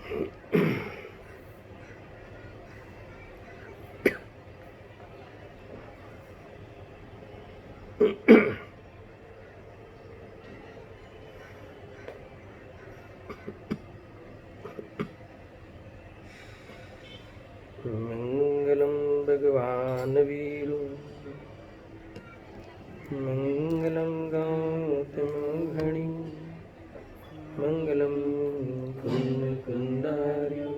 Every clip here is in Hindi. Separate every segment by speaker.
Speaker 1: मंगलम भगवान वीरो मंगलम गौतम घणी मंगलम कुंद कुंडार्यो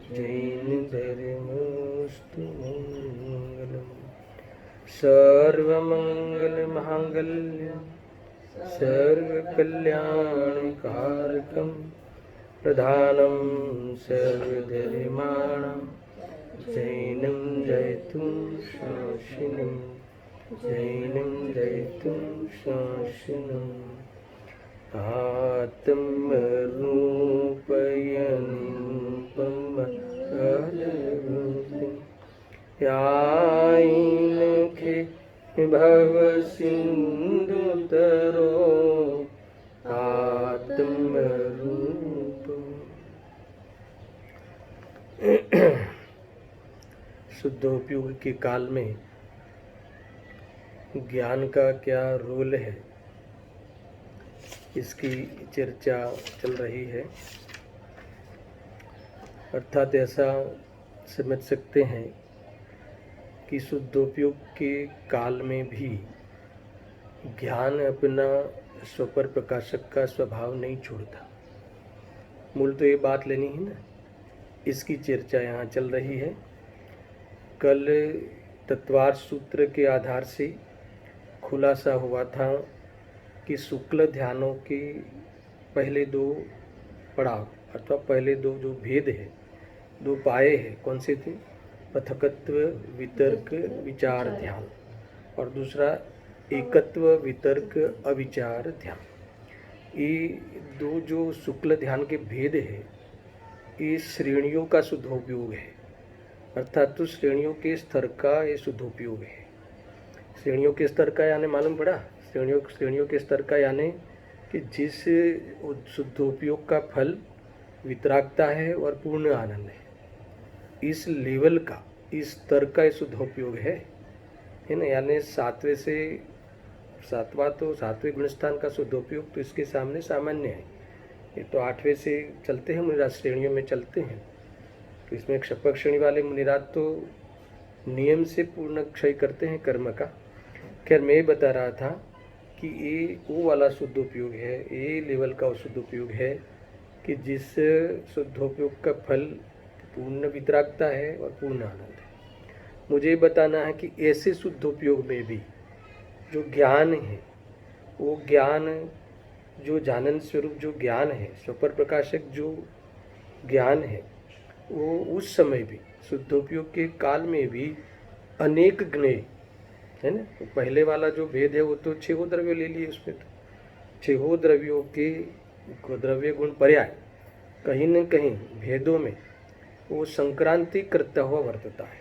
Speaker 1: जैन धर्मस्तु मंगलम सर्वमंगल मांगल्य सर्वकल्याणकारकं प्रधानं सर्वधर्माणां जैनं जयतु शासिनं जैनं जयतु शासिनम् आत्मरूपयनुपमहररूपिं यायिनखे भवसिन्धुतरो आत्मरूपम्। शुद्धोपयोग के काल में ज्ञान का क्या रोल है, इसकी चर्चा चल रही है। अर्थात ऐसा समझ सकते हैं कि शुद्धोपयोग के काल में भी ज्ञान अपना स्वपर प्रकाशक का स्वभाव नहीं छोड़ता। मूल तो ये बात लेनी है ना, इसकी चर्चा यहाँ चल रही है। कल तत्वार्थ सूत्र के आधार से खुलासा हुआ था कि शुक्ल ध्यानों के पहले दो पड़ाव अथवा पहले दो जो भेद है, दो पाए हैं, कौन से थे? पृथकत्व वितर्क विचार ध्यान और दूसरा एकत्व वितर्क अविचार ध्यान। ये दो जो शुक्ल ध्यान के भेद है, ये श्रेणियों का शुद्धोपयोग है। अर्थात तो श्रेणियों के स्तर का ये शुद्धोपयोग है। श्रेणियों के स्तर का यानी मालूम पड़ा, श्रेणियों के स्तर का यानी कि जिस शुद्धोपयोग का फल वितरागता है और पूर्ण आनंद है, इस लेवल का, इस स्तर का शुद्धोपयोग है ना। यानी सातवें गुणस्थान का शुद्धोपयोग तो इसके सामने सामान्य है। ये तो 8वें से चलते हैं मुनिराज, श्रेणियों में चलते हैं। तो इसमें क्षपक श्रेणी वाले मुनिराज तो नियम से पूर्ण क्षय करते हैं कर्म का। खैर, मैं बता रहा था कि ये वो वाला शुद्धोपयोग है, ये लेवल का शुद्धोपयोग है कि जिस शुद्धोपयोग का फल पूर्ण वितरागता है और पूर्ण आनंद है। मुझे बताना है कि ऐसे शुद्धोपयोग में भी जो ज्ञान है, वो ज्ञान जो जानन स्वरूप जो ज्ञान है, स्वपर प्रकाशक जो ज्ञान है, वो उस समय भी शुद्धोपयोग के काल में भी अनेक ज्ञेय है ना। तो पहले वाला जो भेद है वो तो 6 द्रव्य ले लिए, उसमें तो 6 द्रव्यों के द्रव्य गुण पर्याय कहीं न कहीं भेदों में वो संक्रांति करता हुआ वर्तता है।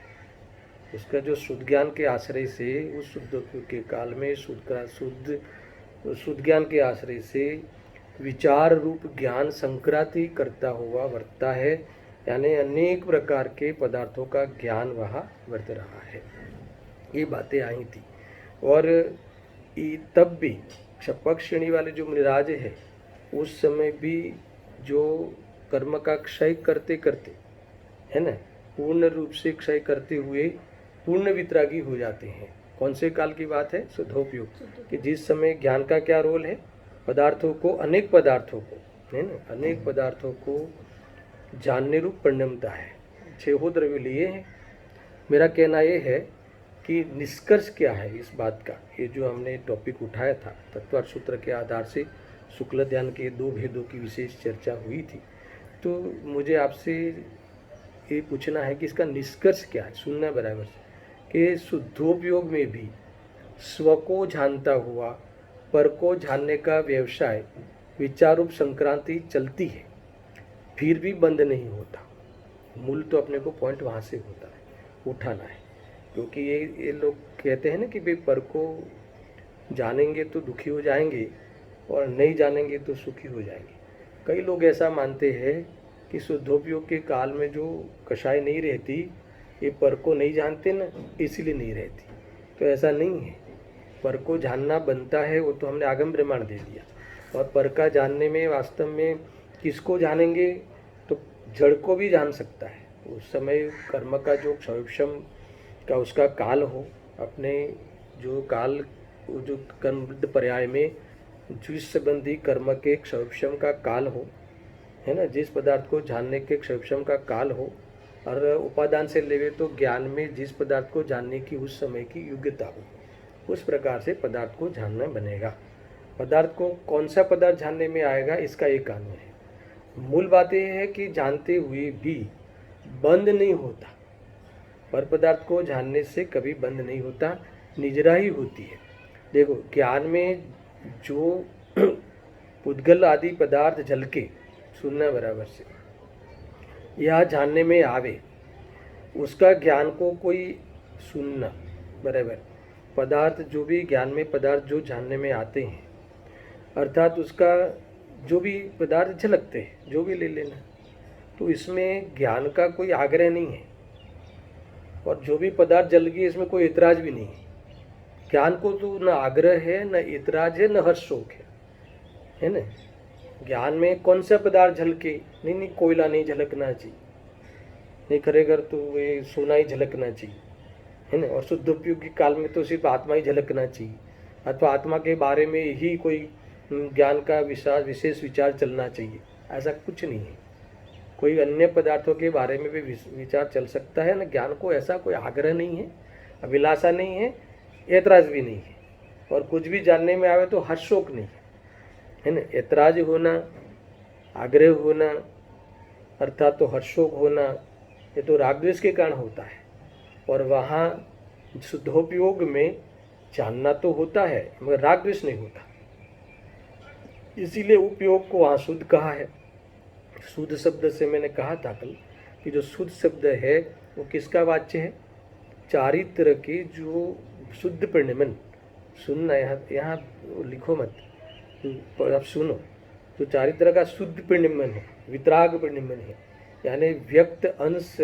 Speaker 1: उसका जो शुद्ध ज्ञान के आश्रय से उस शुद्धोपयोग के काल में शुद्ध ज्ञान के आश्रय से विचार रूप ज्ञान संक्रांति करता हुआ वर्तता है। यानी अनेक प्रकार के पदार्थों का ज्ञान वहाँ वर्त रहा है। ये बातें आई थी। और तब भी क्षपक श्रेणी वाले जो मुनिराज है, उस समय भी जो कर्म का क्षय करते करते है ना, पूर्ण रूप से क्षय करते हुए पूर्ण वितरागी हो जाते हैं। कौन से काल की बात है? शुद्धोपयोग, कि जिस समय ज्ञान का क्या रोल है, पदार्थों को, अनेक पदार्थों को है ना, अनेक पदार्थों को जानने रूप परिणमता है। 6 द्रव्य लिए हैं। मेरा कहना ये है कि निष्कर्ष क्या है इस बात का, ये जो हमने टॉपिक उठाया था तत्वार्थ सूत्र के आधार से शुक्ल ध्यान के 2 भेदों की विशेष चर्चा हुई थी। तो मुझे आपसे ये पूछना है कि इसका निष्कर्ष क्या है, सुनना बराबर से, कि शुद्धोपयोग में भी स्व को जानता हुआ पर को जानने का व्यवसाय विचारूप संक्रांति चलती है, फिर भी बंद नहीं होता। मूल तो अपने को पॉइंट वहाँ से होता है, उठाना है। क्योंकि ये लोग कहते हैं ना कि भाई पर को जानेंगे तो दुखी हो जाएंगे और नहीं जानेंगे तो सुखी हो जाएंगे। कई लोग ऐसा मानते हैं कि शुद्धोपयोग के काल में जो कषाय नहीं रहती, ये पर को नहीं जानते ना, इसीलिए नहीं रहती। तो ऐसा नहीं है, पर को जानना बनता है, वो तो हमने आगम प्रमाण दे दिया। और पर का जानने में वास्तव में किसको जानेंगे, तो जड़ को भी जान सकता है। उस समय कर्म का जो क्षयक्षम का उसका काल हो, अपने जो काल जो कर्म पर्याय में जिस संबंधी कर्म के क्षयक्षम का काल हो, है ना, जिस पदार्थ को जानने के क्षयक्षम का काल हो, और उपादान से लेवे तो ज्ञान में जिस पदार्थ को जानने की उस समय की योग्यता हो, उस प्रकार से पदार्थ को जानना बनेगा। पदार्थ को कौन सा पदार्थ जानने में आएगा, इसका एक कानून है। मूल बात यह है कि जानते हुए भी बंद नहीं होता, पर पदार्थ को जानने से कभी बंद नहीं होता, निजरा ही होती है। देखो, ज्ञान में जो पुद्गल आदि पदार्थ झलके, सुनना बराबर से, यह जानने में आवे, उसका ज्ञान को कोई सुनना बराबर। पदार्थ जो भी ज्ञान में पदार्थ जो जानने में आते हैं, अर्थात उसका जो भी पदार्थ झलकते हैं, जो भी ले लेना, तो इसमें ज्ञान का कोई आग्रह नहीं है, और जो भी पदार्थ जल गए इसमें कोई इतराज भी नहीं है। ज्ञान को तो न आग्रह है, न इतराज है, न हर्ष शोक है ना। ज्ञान में कौन सा पदार्थ झलके, नहीं कोयला नहीं झलकना चाहिए, नहीं खरेगर तो ये सोना ही झलकना चाहिए, है ना। और शुद्ध उपयोगी काल में तो सिर्फ आत्मा ही झलकना चाहिए, अथवा आत्मा के बारे में ही कोई ज्ञान का विशेष विचार चलना चाहिए, ऐसा कुछ नहीं है। कोई अन्य पदार्थों के बारे में भी विचार चल सकता है ना। ज्ञान को ऐसा कोई आग्रह नहीं है, अभिलाषा नहीं है, ऐतराज भी नहीं है, और कुछ भी जानने में आवे तो हर्ष शोक नहीं है ना। ऐतराज होना, आग्रह होना, अर्थात तो हर्षोक होना, ये तो राग द्वेष के कारण होता है। और वहाँ शुद्धोपयोग में जानना तो होता है, मगर राग द्वेष नहीं होता, इसीलिए उपयोग को वहाँ शुद्ध कहा है। शुद्ध शब्द से मैंने कहा था कल कि जो शुद्ध शब्द है वो किसका वाच्य है, चारित्र के जो शुद्ध परिणमन। सुनना, यहाँ लिखो मत, आप सुनो, तो चारित्र का शुद्ध परिणमन है, वितराग परिणमन है, यानी व्यक्त अंश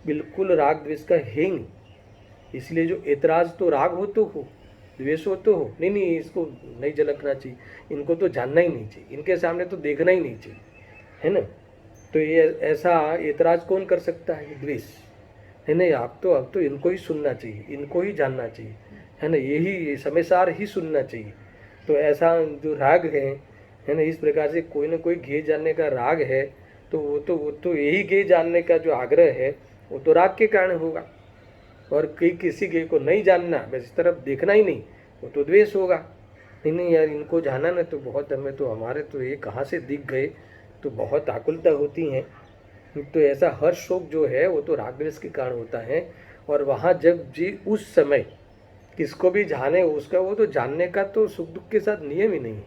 Speaker 1: बिल्कुल राग द्वेष का है नहीं। इसलिए जो ऐतराज तो राग हो तो हो, द्वेष हो तो हो, नहीं इसको नहीं झलकना चाहिए, इनको तो जानना ही नहीं चाहिए, इनके सामने तो देखना ही नहीं चाहिए, है ना। तो ये ऐसा ऐतराज कौन कर सकता है, द्वेष, है नहीं। अब तो इनको ही सुनना चाहिए, इनको ही जानना चाहिए, है ना, यही समय सार ही सुनना चाहिए। तो ऐसा जो राग है ना, इस प्रकार से कोई ना कोई गेय जानने का राग है, तो वो तो यही गेय जानने का जो आग्रह है वो तो राग के कारण होगा। और किसी गेय को नहीं जानना, बस इस तरफ देखना ही नहीं, वो तो द्वेष होगा। नहीं यार, इनको जाना ना तो बहुत, हमें तो हमारे तो ये कहाँ से दिख गए, तो बहुत आकुलता होती हैं। तो ऐसा हर्ष शोक जो है वो तो राग द्वेष के कारण होता है। और वहाँ जब जी उस समय किसको भी जाने, उसका वो तो जानने का तो सुख दुख के साथ नियम ही नहीं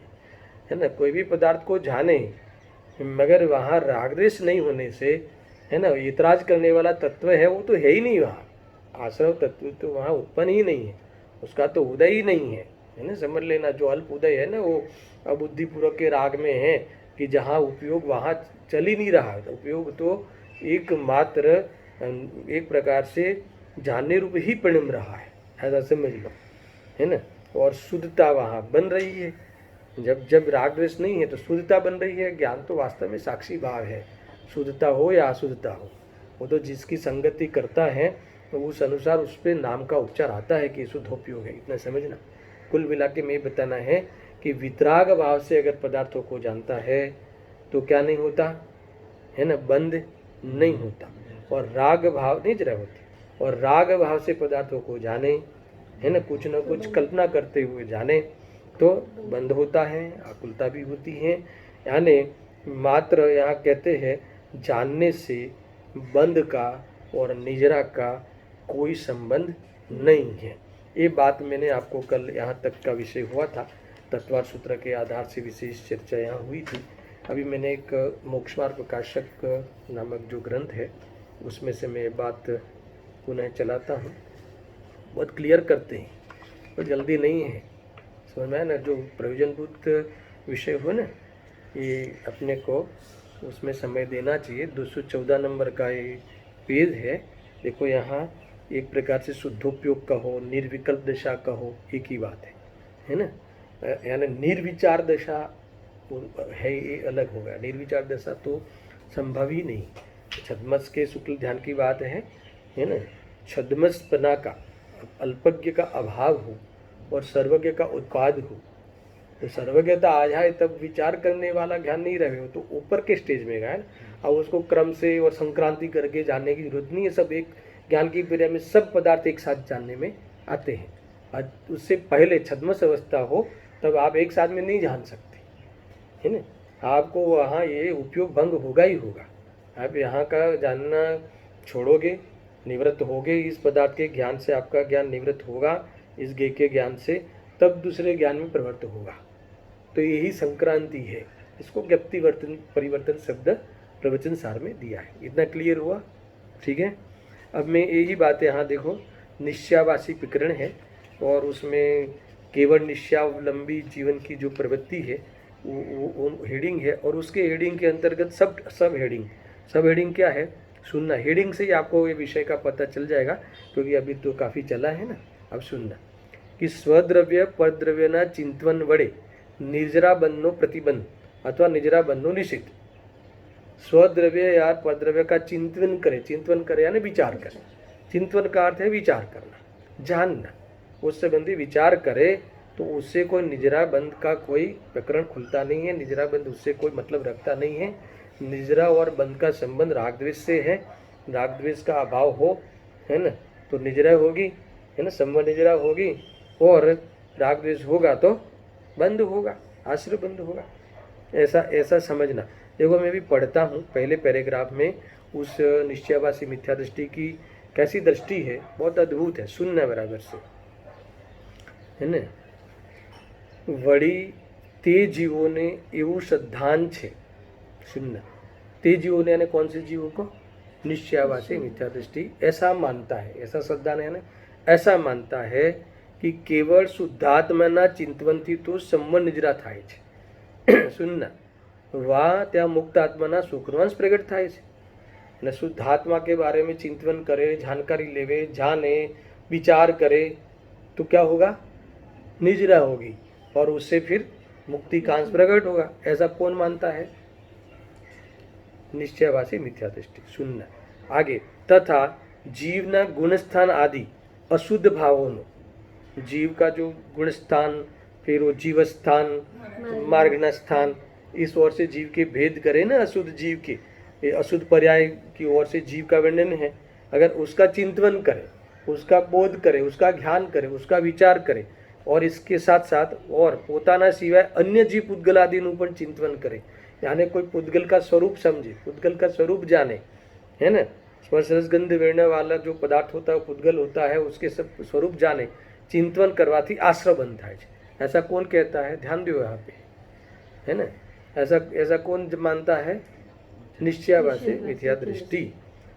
Speaker 1: है ना। कोई भी पदार्थ को जाने, मगर वहाँ राग द्वेष नहीं होने से, है ना, इतराज करने वाला तत्व है वो तो है ही नहीं वहाँ, आश्रव तत्व तो वहाँ उत्पन्न ही नहीं है, उसका तो उदय ही नहीं है ना। समझ लेना, जो अल्प उदय है ना वो अबुद्धिपूर्वक के राग में है कि जहाँ उपयोग वहाँ चल ही नहीं रहा है। उपयोग तो एकमात्र एक प्रकार से जानने रूप ही परिणम रहा है, ऐसा समझ लो, है ना। और शुद्धता वहाँ बन रही है, जब राग द्वेष नहीं है तो शुद्धता बन रही है। ज्ञान तो वास्तव में साक्षी भाव है, शुद्धता हो या अशुद्धता हो, वो तो जिसकी संगति करता है तो उस अनुसार उस पर नाम का उपचार आता है कि शुद्धोपयोग है, इतना समझना। कुल मिला के में बताना है कि वितराग भाव से अगर पदार्थों को जानता है तो क्या नहीं होता, है ना, बंद नहीं होता, और राग भाव नहीं जरा होती। और राग भाव से पदार्थों को जाने, है ना, कुछ न कुछ कल्पना करते हुए जाने तो बंद होता है, आकुलता भी होती है। यानी मात्र यहाँ कहते हैं जानने से बंद का और निजरा का कोई संबंध नहीं है। ये बात मैंने आपको कल यहाँ तक का विषय हुआ था, तत्वार सूत्र के आधार से विशेष चर्चा यहाँ हुई थी। अभी मैंने एक मोक्षमार्ग प्रकाशक नामक जो ग्रंथ है उसमें से मैं बात पुनः चलाता हूँ, बहुत क्लियर करते हैं, तो जल्दी नहीं है, समझ में आया ना। जो प्रयोजनभूत विषय हो ना, ये अपने को उसमें समय देना चाहिए। 214 नंबर का ये पेज है। देखो यहाँ एक प्रकार से शुद्धोपयोग कहो, निर्विकल्प दशा कहो, एक ही बात है ना। यानी निर्विचार दशा है, ये अलग हो गया। निर्विचार दशा तो संभव ही नहीं। छद्मस के शुक्ल ध्यान की बात है ना। छद्मसपना का, अल्पज्ञ का अभाव हो और सर्वज्ञ का उत्पाद हो, तो सर्वज्ञता आ जाए तब विचार करने वाला ज्ञान नहीं रहे हो तो ऊपर के स्टेज में गए। अब उसको क्रम से और संक्रांति करके जानने की जरूरत नहीं है। सब एक ज्ञान की क्रिया में सब पदार्थ एक साथ जानने में आते हैं। और उससे पहले छद्मस अवस्था हो तब आप एक साथ में नहीं जान सकते, है ना। आपको वहाँ ये उपयोग भंग होगा ही होगा। आप यहाँ का जानना छोड़ोगे, निवृत्त होगे इस पदार्थ के ज्ञान से, आपका ज्ञान निवृत्त होगा इस ज्ञ के ज्ञान से, तब दूसरे ज्ञान में परिवर्त होगा। तो यही संक्रांति है। इसको ज्ञप्ति परिवर्तन शब्द प्रवचन सार में दिया है। इतना क्लियर हुआ? ठीक है। अब मैं यही बात है, यहाँ देखो निश्चयावासी प्रकरण है और उसमें केवल निश्चयावलंबी जीवन की जो प्रवृत्ति है वो हेडिंग है। और उसके हेडिंग के अंतर्गत सब हेडिंग क्या है सुनना। हेडिंग से ही आपको ये विषय का पता चल जाएगा, क्योंकि अभी तो काफ़ी चला है ना। अब सुनना कि स्वद्रव्य परद्रव्यना चिंतवन वड़े निर्जरा बन्नो प्रतिबंध अथवा निर्जरा बन्नो निषिद्ध। स्वद्रव्य या परद्रव्य का चिंतवन करे यानी विचार करे। चिंतवन का अर्थ है विचार करना, जानना। उस संबंधी विचार करे तो उससे कोई निजरा बंध का कोई प्रकरण खुलता नहीं है। निजरा बंध उससे कोई मतलब रखता नहीं है। निजरा और बंध का संबंध राग द्वेष से है। राग द्वेष का अभाव हो, है ना, तो निजरा होगी, है ना, संबंध निजरा होगी। और राग द्वेष होगा तो बंद होगा, आश्रय बंद होगा। ऐसा समझना। देखो मैं भी पढ़ता हूँ पहले पैराग्राफ में उस निश्चयावासी मिथ्या दृष्टि की कैसी दृष्टि है, बहुत अद्भुत है। सुनना बराबर से, है ना। वड़ी ते जीवों ने एवं श्रद्धान छे। सुनना, ते जीवों ने यानी कौन से जीवों को? निश्चयावासी मिथ्या दृष्टि ऐसा मानता है, ऐसा श्रद्धान है ना, ऐसा मानता है कि केवल शुद्धात्माना चिंतवनથી तो સંબંધ નિજરા થાય છે। સુનના, વા त्या मुक्त आत्माना सुखरवंश प्रकट થાય છે। અને शुद्धात्मा के बारे में चिंतन करे, जानकारी लेवे, जाने, विचार करे तो क्या होगा? निजरा होगी और उससे फिर मुक्ति का अंश प्रकट होगा। ऐसा कौन मानता है? निश्चयवासी मिथ्या दृष्टि। सुनना आगे, तथा जीवना गुणस्थान आदि अशुद्ध भावों, जीव का जो गुण स्थान, फिर वो जीव स्थान, मार्गना स्थान, इस ओर से जीव के भेद करे ना, अशुद्ध जीव के, ये अशुद्ध पर्याय की ओर से जीव का वर्णन है। अगर उसका चिंतन करे, उसका बोध करे, उसका ध्यान करे, उसका विचार करे और इसके साथ साथ और पोताना सिवाय अन्य जीव पुद्गल आदि पर चिंतन करे, यानी कोई पुद्गल का स्वरूप समझे, पुद्गल का स्वरूप जाने, है ना। स्पर्श रस गंध वर्ण वाला जो पदार्थ होता है वो पुद्गल होता है, उसके सब स्वरूप जाने, चिंतन करवाथी आश्रय बंध थाय छे। ऐसा कौन कहता है? ध्यान दो यहाँ पे, है ना। ऐसा कौन मानता है? निश्चयावासी मिथ्या दृष्टि।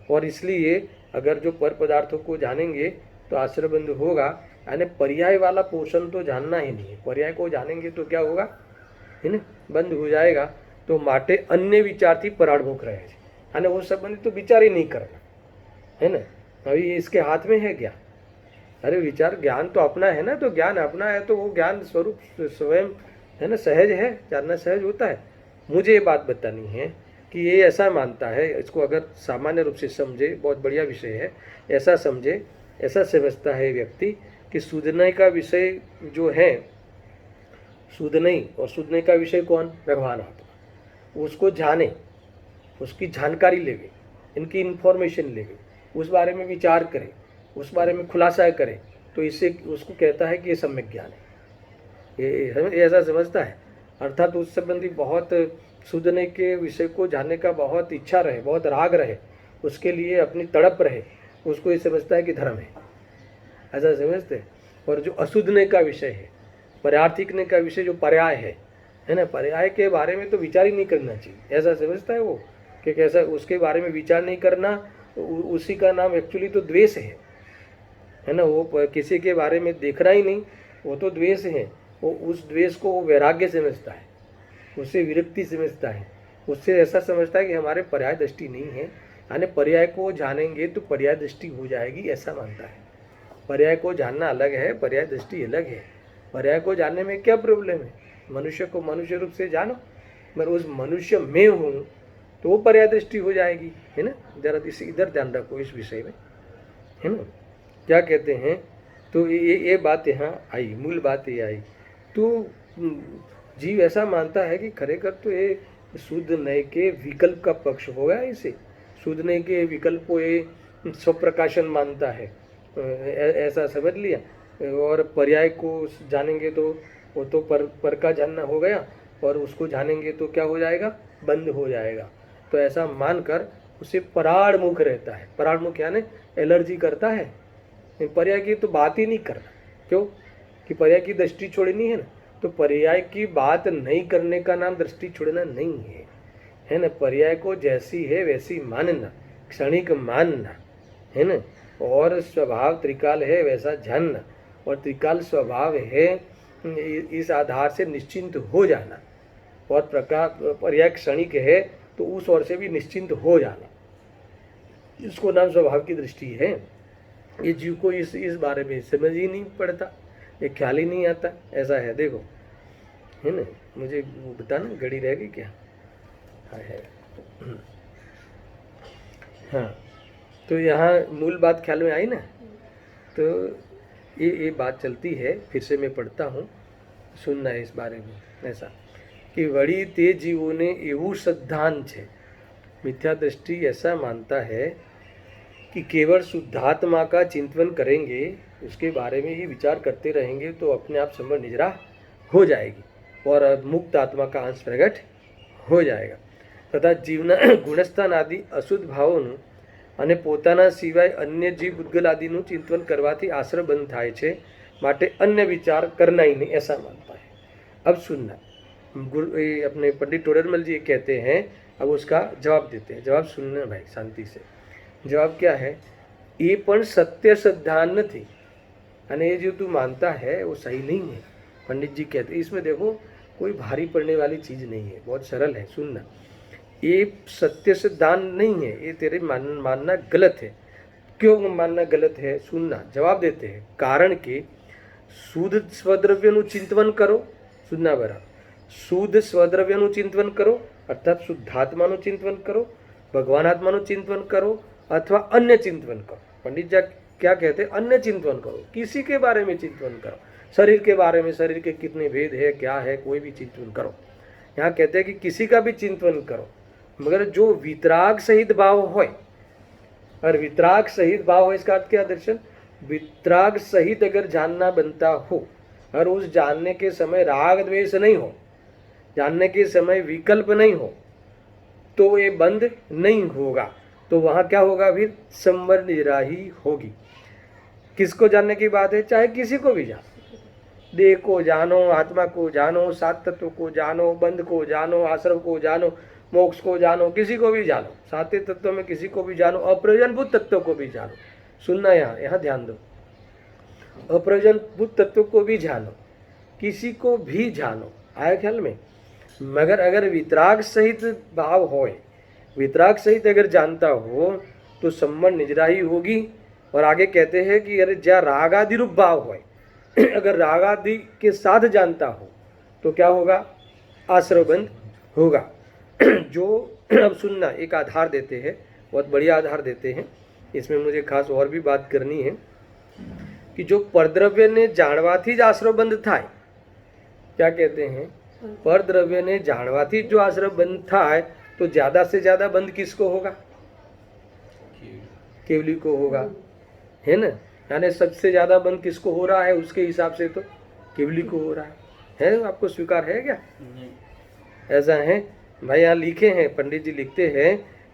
Speaker 1: और इसलिए अगर जो पर पदार्थों को जानेंगे तो आश्रय बंध होगा, यानी पर्याय वाला पोषण तो जानना ही नहीं है। पर्याय को जानेंगे तो क्या होगा, है ना, बंद हो जाएगा। तो माटे अन्य विचार थी पराड़मुख रहे, यानी वो संबंधित तो विचार ही नहीं करना, है ना। अभी इसके हाथ में है क्या? अरे विचार, ज्ञान तो अपना है ना, तो ज्ञान अपना है तो वो ज्ञान स्वरूप स्वयं, है ना, सहज है, जानना सहज होता है। मुझे ये बात बतानी है कि ये ऐसा मानता है, इसको अगर सामान्य रूप से समझे, बहुत बढ़िया विषय है, ऐसा समझे, ऐसा समझता है व्यक्ति कि सुधने का विषय जो है, सुधने और सुधने का विषय कौन? भगवान आत्मा। उसको जाने, उसकी जानकारी लेवे, इनकी इन्फॉर्मेशन लेवे, उस बारे में विचार करे, उस बारे में खुलासा करे, तो इससे उसको कहता है कि ये सम्यक ज्ञान है। ये ऐसा समझता है। अर्थात उस संबंधी बहुत सुधने के विषय को जानने का बहुत इच्छा रहे, बहुत राग रहे, उसके लिए अपनी तड़प रहे, उसको ये समझता है कि धर्म है, ऐसा समझते हैं। और जो अशुद्धने का विषय है, पर्यार्थिकने का विषय जो पर्याय है ना, पर्याय के बारे में तो विचार ही नहीं करना चाहिए, ऐसा समझता है वो कि कैसा उसके बारे में विचार नहीं करना, उसी का नाम एक्चुअली तो द्वेष है ना। वो किसी के बारे में देखना ही नहीं, वो तो द्वेष है। वो उस द्वेष को वो वैराग्य समझता है, उससे विरक्ति समझता है, उससे ऐसा समझता है कि हमारे पर्याय दृष्टि नहीं है, यानी पर्याय को जानेंगे तो पर्याय दृष्टि हो जाएगी, ऐसा मानता है। पर्याय को जानना अलग है, पर्याय दृष्टि अलग है। पर्याय को जानने में क्या प्रॉब्लम है? मनुष्य को मनुष्य रूप से जानो, मगर उस मनुष्य में हूँ तो वो पर्याय दृष्टि हो जाएगी, है ना। जरा इस इधर ध्यान रखो इस विषय में, है ना। क्या कहते हैं, तो ये बात यहाँ आई, मूल बात ये आई। तो जीव ऐसा मानता है कि खरेखर तो ये शुद्ध नए के विकल्प का पक्ष हो गया। इसे शुद्ध नए के विकल्प को ये स्वप्रकाशन मानता है, ऐसा समझ लिया। और पर्याय को जानेंगे तो वो तो पर का जानना हो गया, और उसको जानेंगे तो क्या हो जाएगा? बंद हो जाएगा। तो ऐसा मानकर उसे पराड़मुख रहता है। पराड़मुख यानी एलर्जी करता है, पर्याय की तो बात ही नहीं करना। क्यों? कि पर्याय की दृष्टि छोड़नी है ना, तो पर्याय की बात नहीं करने का नाम दृष्टि छोड़ना नहीं है, है ना। पर्याय को जैसी है वैसी मानना, क्षणिक मानना, है ना। और स्वभाव त्रिकाल है वैसा जानना, और त्रिकाल स्वभाव है इस आधार से निश्चिंत हो जाना, और प्रकार पर्याय क्षणिक है तो उस ओर से भी निश्चिंत हो जाना, इसको नाम स्वभाव की दृष्टि है। ये जीव को इस बारे में समझ ही नहीं पड़ता, ये ख्याल ही नहीं आता, ऐसा है। देखो, है ना। मुझे वो बताना, घड़ी रह गई क्या? हाँ है। हाँ, तो यहाँ मूल बात ख्याल में आई ना। तो ये बात चलती है, फिर से मैं पढ़ता हूँ, सुनना है इस बारे में। ऐसा कि वड़ी ते जीवों ने एवं सिद्धांत है, मिथ्या दृष्टि ऐसा मानता है कि केवल शुद्धात्मा का चिंतन करेंगे, उसके बारे में ही विचार करते रहेंगे तो अपने आप समझ निजरा हो जाएगी और मुक्त आत्मा का अंश प्रकट हो जाएगा। तथा जीवना गुणस्थान आदि अशुद्ध भावोનું અને પોતાના સિવાય અન્ય જીવ ભૂતગલ આદિનું ચિંતન કરવાથી આશ્રય બંધ થાય છે, માટે अन्य विचार करना ही नहीं, ऐसा मानता है। अब सुनना, अपने पंडित टोडरमल जी कहते हैं, अब उसका जवाब देते हैं। जवाब सुनना भाई शांति से। जवाब क्या है? ये पण सत्य सिद्धांत નથી, અને ये जो तू मानता है वो सही नहीं है। पंडित जी कहते हैं, इसमें देखो कोई भारी पड़ने वाली चीज़ नहीं है, बहुत सरल है। सुनना, ये सत्य सिद्धांत नहीं है, ये तेरे मानना गलत है। क्यों मानना गलत है? सुनना, जवाब देते हैं। कारण के शुद्ध स्वद्रव्यનું ચિંતન કરો, સુનના બરાબર, શુદ્ધ સ્વદ્રવ્યનું ચિંતન કરો, અર્થાત શુદ્ધાત્માનું ચિંતન કરો, ભગવાન આત્માનું ચિંતન કરો, अथवा अन्य चिंतन करो। पंडित जी क्या कहते हैं? अन्य चिंतन करो, किसी के बारे में चिंतन करो, शरीर के बारे में, शरीर के कितने भेद है, क्या है, कोई भी चिंतन करो। यहाँ कहते हैं कि किसी का भी चिंतन करो, मगर जो वितराग सहित भाव हो। और वितराग सहित भाव हो इसका अर्थ क्या दर्शन? वितराग सहित अगर जानना बनता हो और उस जानने के समय राग द्वेष नहीं हो, जानने के समय विकल्प नहीं हो, तो ये बंद नहीं होगा। तो वहाँ क्या होगा? फिर संवर निराही होगी। किसको जानने की बात है? चाहे किसी को भी जानो, देह को जानो, आत्मा को जानो, सात तत्व को जानो, बंध को जानो, आश्रम को जानो, मोक्ष को जानो, किसी को भी जानो, सातों तत्वों में किसी को भी जानो, अप्रयोजनभूत तत्वों को भी जानो। सुनना, यहाँ ध्यान दो, अप्रयोजनभूत तत्वों को भी जानो, किसी को भी जानो, आया ख्याल में। मगर अगर वितराग सहित भाव होए, वितराग सहित अगर जानता हो तो सम्मन निजराही होगी। और आगे कहते हैं कि अरे ज्या रागादि रूप भाव होए, अगर रागादि के साथ जानता हो तो क्या होगा? आश्रयबंध होगा। जो अब सुनना, एक आधार देते हैं, बहुत बढ़िया आधार देते हैं। इसमें मुझे खास और भी बात करनी है कि जो परद्रव्य ने जाणवाथी ज आश्रयबंध थाय, क्या कहते हैं? परद्रव्य ने जाणवाथी जो आश्रयबंध थाय, तो ज्यादा से ज्यादा बंध किसको होगा? केवली को होगा, है ना। यानी सबसे ज्यादा बंध किसको हो रहा है? उसके हिसाब से तो केवली को हो रहा है। आपको स्वीकार है क्या? ऐसा है भाई। यहाँ लिखे हैं, पंडित जी लिखते हैं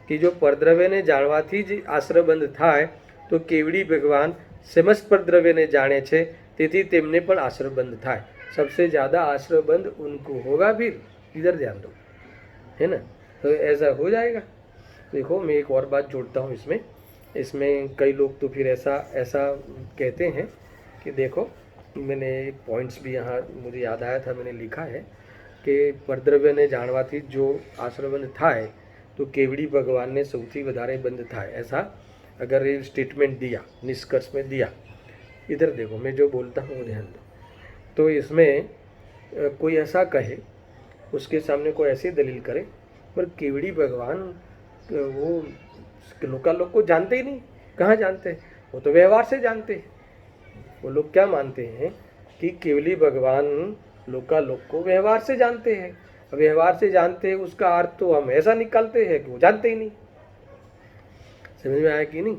Speaker 1: कि जो परद्रव्य ने जाणवाथी જ આશ્રયબંધ થાય તો કેવડી ભગવાન સમસ્ત પરદ્રવ્ય ને જાણે છે, તેથી તેમને પણ આશ્રયબંધ થાય। सबसे ज़्यादा आश्रयबंध उनको होगा। फिर इधर ध्यान दो, है ना। तो ऐसा हो जाएगा। देखो, मैं एक और बात जोड़ता हूँ इसमें कई लोग तो फिर ऐसा कहते हैं कि देखो, मैंने एक पॉइंट्स भी यहाँ मुझे याद आया था, मैंने लिखा है કે પરદ્રવ્યને જાણવાથી જો આશ્રવણ થાય तो केवड़ी भगवान ने सौથી વધારે બંધ થાય, ऐसा अगर ये स्टेटमेंट दिया, निष्कर्ष में दिया। इधर देखो, मैं जो बोलता हूँ ध्यान दो। तो इसमें कोई ऐसा कहे, उसके सामने कोई ऐसी दलील करे, पर केवड़ी भगवान वो लोग को जानते ही नहीं। कहाँ जानते हैं? वो तो व्यवहार से जानते हैं। वो लोग क्या मानते हैं कि केवली भगवान लोग को व्यवहार से जानते हैं। व्यवहार से जानते हैं उसका अर्थ तो हम ऐसा निकालते हैं कि वो जानते ही नहीं। समझ में आया कि नहीं?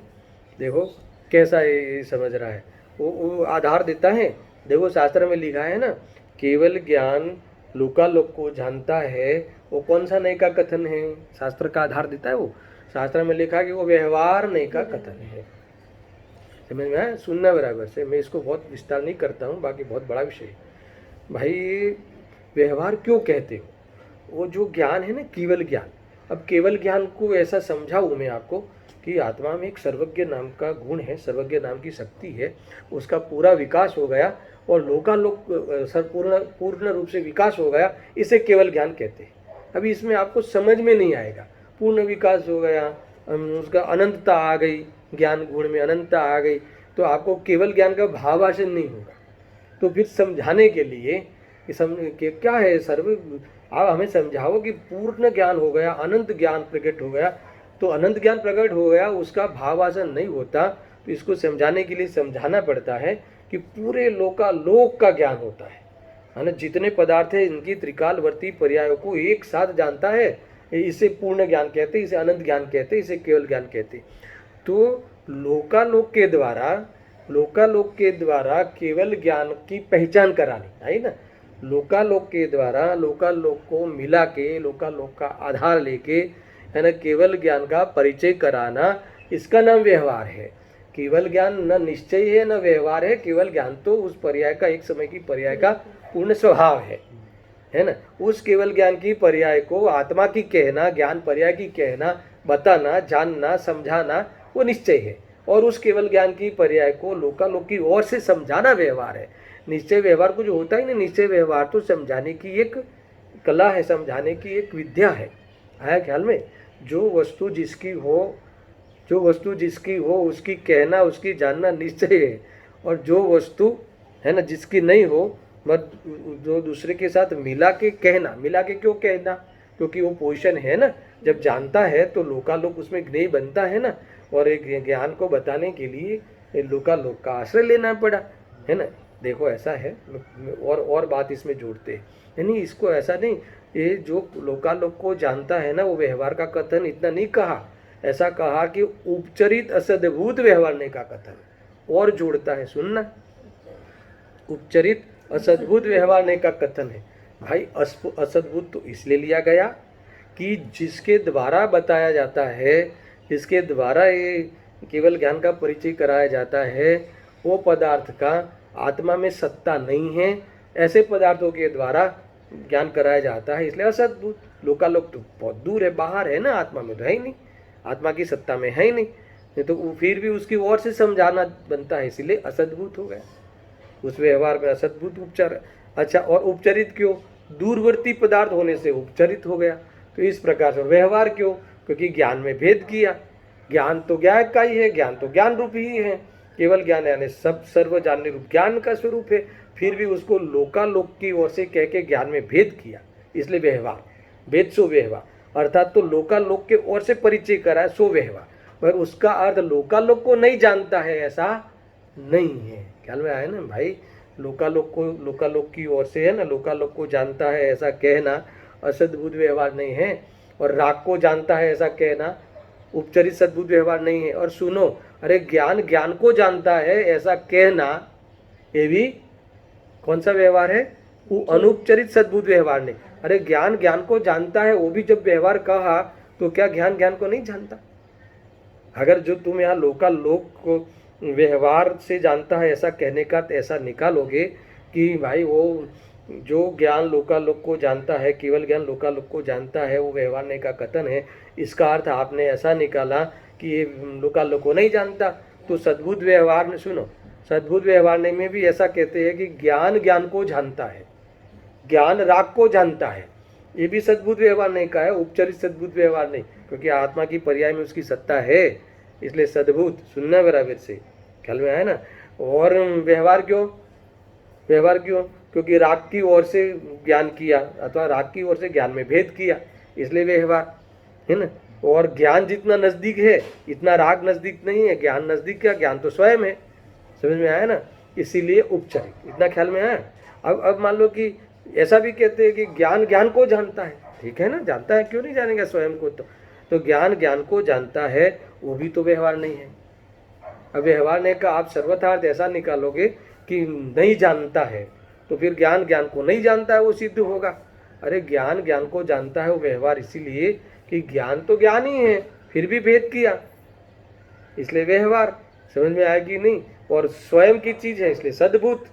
Speaker 1: देखो कैसा ये समझ रहा है। वो आधार देता है। देखो शास्त्र में लिखा है ना, केवल ज्ञान लोक को जानता है। वो कौन सा नए का कथन है? शास्त्र का आधार देता है वो। शास्त्र में लिखा कि वो व्यवहार नए का कथन है। समझ में आया? सुनना बराबर से। मैं इसको बहुत विस्तार नहीं करता हूँ, बाकी बहुत बड़ा विषय है भाई। व्यवहार क्यों कहते हो? वो जो ज्ञान है ना, केवल ज्ञान। अब केवल ज्ञान को ऐसा समझाऊँ मैं आपको कि आत्मा में एक सर्वज्ञ नाम का गुण है, सर्वज्ञ नाम की शक्ति है, उसका पूरा विकास हो गया और लोकालोक पूर्ण रूप से विकास हो गया, इसे केवल ज्ञान कहते हैं। अभी इसमें आपको समझ में नहीं आएगा। पूर्ण विकास हो गया, उसका अनंतता आ गई, ज्ञान गुण में अनंतता आ गई, तो आपको केवल ज्ञान का भावासन नहीं होगा। तो फिर समझाने के लिए कि क्या है सर्व, आप हमें समझाओ कि पूर्ण ज्ञान हो गया, अनंत ज्ञान प्रकट हो गया। तो अनंत ज्ञान प्रकट हो गया, उसका भावासन नहीं होता, तो इसको समझाने के लिए समझाना पड़ता है कि पूरे लोक का ज्ञान होता है ना। जितने पदार्थ है इनकी त्रिकालवर्ती पर्यायों को एक साथ जानता है, इसे पूर्ण ज्ञान कहते, इसे अनंत ज्ञान कहते, इसे केवल ज्ञान कहते। तो लोकालोक के द्वारा केवल ज्ञान की पहचान करानी है ना। लोकालोक के द्वारा लोकालोक को मिला के, लोकालोक का आधार लेके, है ना, केवल ज्ञान का परिचय कराना, इसका नाम व्यवहार है। केवल ज्ञान न निश्चय है न व्यवहार है। केवल ज्ञान तो उस पर्याय का, एक समय की पर्याय का पूर्ण स्वभाव है ना। उस केवल ज्ञान की पर्याय को आत्मा की कहना, ज्ञान पर्याय की कहना, बताना, जानना, समझाना, वो निश्चय है। और उस केवल ज्ञान की पर्याय को लोकालोक की ओर से समझाना व्यवहार है। निश्चय व्यवहार कुछ होता ही नहीं। निश्चय व्यवहार तो समझाने की एक कला है, समझाने की एक विद्या है। आया ख्याल में? जो वस्तु जिसकी हो उसकी कहना, उसकी जानना निश्चय है। और जो वस्तु है ना जिसकी नहीं हो, मत जो दूसरे के साथ मिला के कहना। मिला के क्यों कहना? क्योंकि वो पोजिशन है ना। जब जानता है तो लोकालोक उसमें ज्ञेय बनता है ना। और एक ज्ञान को बताने के लिए लोकालोक का आश्रय लेना पड़ा, है ना। देखो ऐसा है। और बात इसमें जोड़ते हैं, यानी इसको ऐसा नहीं, ये जो लोकालोक को जानता है ना, वो व्यवहार का कथन इतना नहीं कहा। ऐसा कहा कि उपचरित असद्भुत व्यवहार ने का कथन और जोड़ता है। सुनना, उपचरित असद्भुत व्यवहार ने का कथन है भाई। असद्भुत तो इसलिए लिया गया कि जिसके द्वारा बताया जाता है, जिसके द्वारा ये केवल ज्ञान का परिचय कराया जाता है, वो पदार्थ का आत्मा में सत्ता नहीं है। ऐसे पदार्थों के द्वारा ज्ञान कराया जाता है, इसलिए असद्भुत। लोकालोक तो बहुत दूर है, बाहर है ना, आत्मा में तो है ही नहीं, आत्मा की सत्ता में है ही नहीं। तो फिर भी उसकी ओर से समझाना बनता है, इसलिए असद्भुत हो गया। उस व्यवहार में असद्भुत उपचार। अच्छा, और उपचरित क्यों? दूरवर्ती पदार्थ होने से उपचरित हो गया। तो इस प्रकार से व्यवहार क्यों? क्योंकि ज्ञान में भेद किया। ज्ञान तो ज्ञान का ही है, ज्ञान तो ज्ञान रूप ही है। केवल ज्ञान यानी सब सर्व जानने रूप ज्ञान का स्वरूप है। फिर भी उसको लोकालोक की ओर से कह के ज्ञान में भेद किया, इसलिए व्यवहार। भेद सो व्यवहार, अर्थात तो लोकालोक के ओर से परिचय कराए सो व्यवहार। पर उसका अर्थ लोकालोक को नहीं जानता है ऐसा नहीं है। ख्याल में आया ना भाई? लोकालोक की ओर से है ना, लोकालोक को जानता है ऐसा कहना असद्भुत व्यवहार नहीं है। और राग को जानता है ऐसा कहना उपचरित सद्भुत व्यवहार नहीं है। और सुनो, अरे ज्ञान को जानता है ऐसा कहना, ये भी कौन सा व्यवहार है? वो अनुपचरित सद्भुत व्यवहार नहीं। अरे ज्ञान को जानता है, वो भी जब व्यवहार कहा तो क्या ज्ञान को नहीं जानता? अगर जो तुम यहाँ लोकालोक को व्यवहार से जानता है ऐसा कहने का ऐसा निकालोगे कि भाई वो जो ज्ञान लोकालोक को जानता है, केवल ज्ञान लोकालोक को जानता है, वो व्यवहार ने का कथन है। इसका अर्थ आपने ऐसा निकाला कि ये लोकालोक को नहीं जानता। तो सद्भुत व्यवहार में सुनो, सद्भुत व्यवहार में भी ऐसा कहते हैं कि ज्ञान को जानता है। ज्ञान राग को जानता है, ये भी सद्भुत व्यवहार नहीं कहा है, उपचरित सद्भुत व्यवहार नहीं, क्योंकि आत्मा की पर्याय में उसकी सत्ता है, इसलिए सद्भुत सुनना बराबर से, ख्याल में आया ना। और व्यवहार क्यों, व्यवहार क्यों, क्योंकि राग की ओर से ज्ञान किया अथवा राग की ओर से ज्ञान में भेद किया, इसलिए व्यवहार है ना। और ज्ञान जितना नजदीक है इतना राग नजदीक नहीं है, ज्ञान नजदीक क्या, ज्ञान तो स्वयं है, समझ में आया ना, इसीलिए उपचरित, इतना ख्याल में आया। अब मान लो कि ऐसा भी कहते हैं कि ज्ञान ज्ञान को जानता है, ठीक है ना, जानता है, क्यों नहीं जानेगा स्वयं को, तो ज्ञान ज्ञान को जानता है, वो भी तो व्यवहार नहीं है। अब व्यवहार ने का आप सर्वथार्थ ऐसा निकालोगे कि नहीं जानता है, तो फिर ज्ञान ज्ञान को नहीं जानता है वो सिद्ध होगा। अरे ज्ञान ज्ञान को जानता है वो व्यवहार, इसीलिए कि ज्ञान तो ज्ञान ही है, फिर भी भेद किया, इसलिए व्यवहार, समझ में आएगी नहीं। और स्वयं की चीज है इसलिए सद्भुत,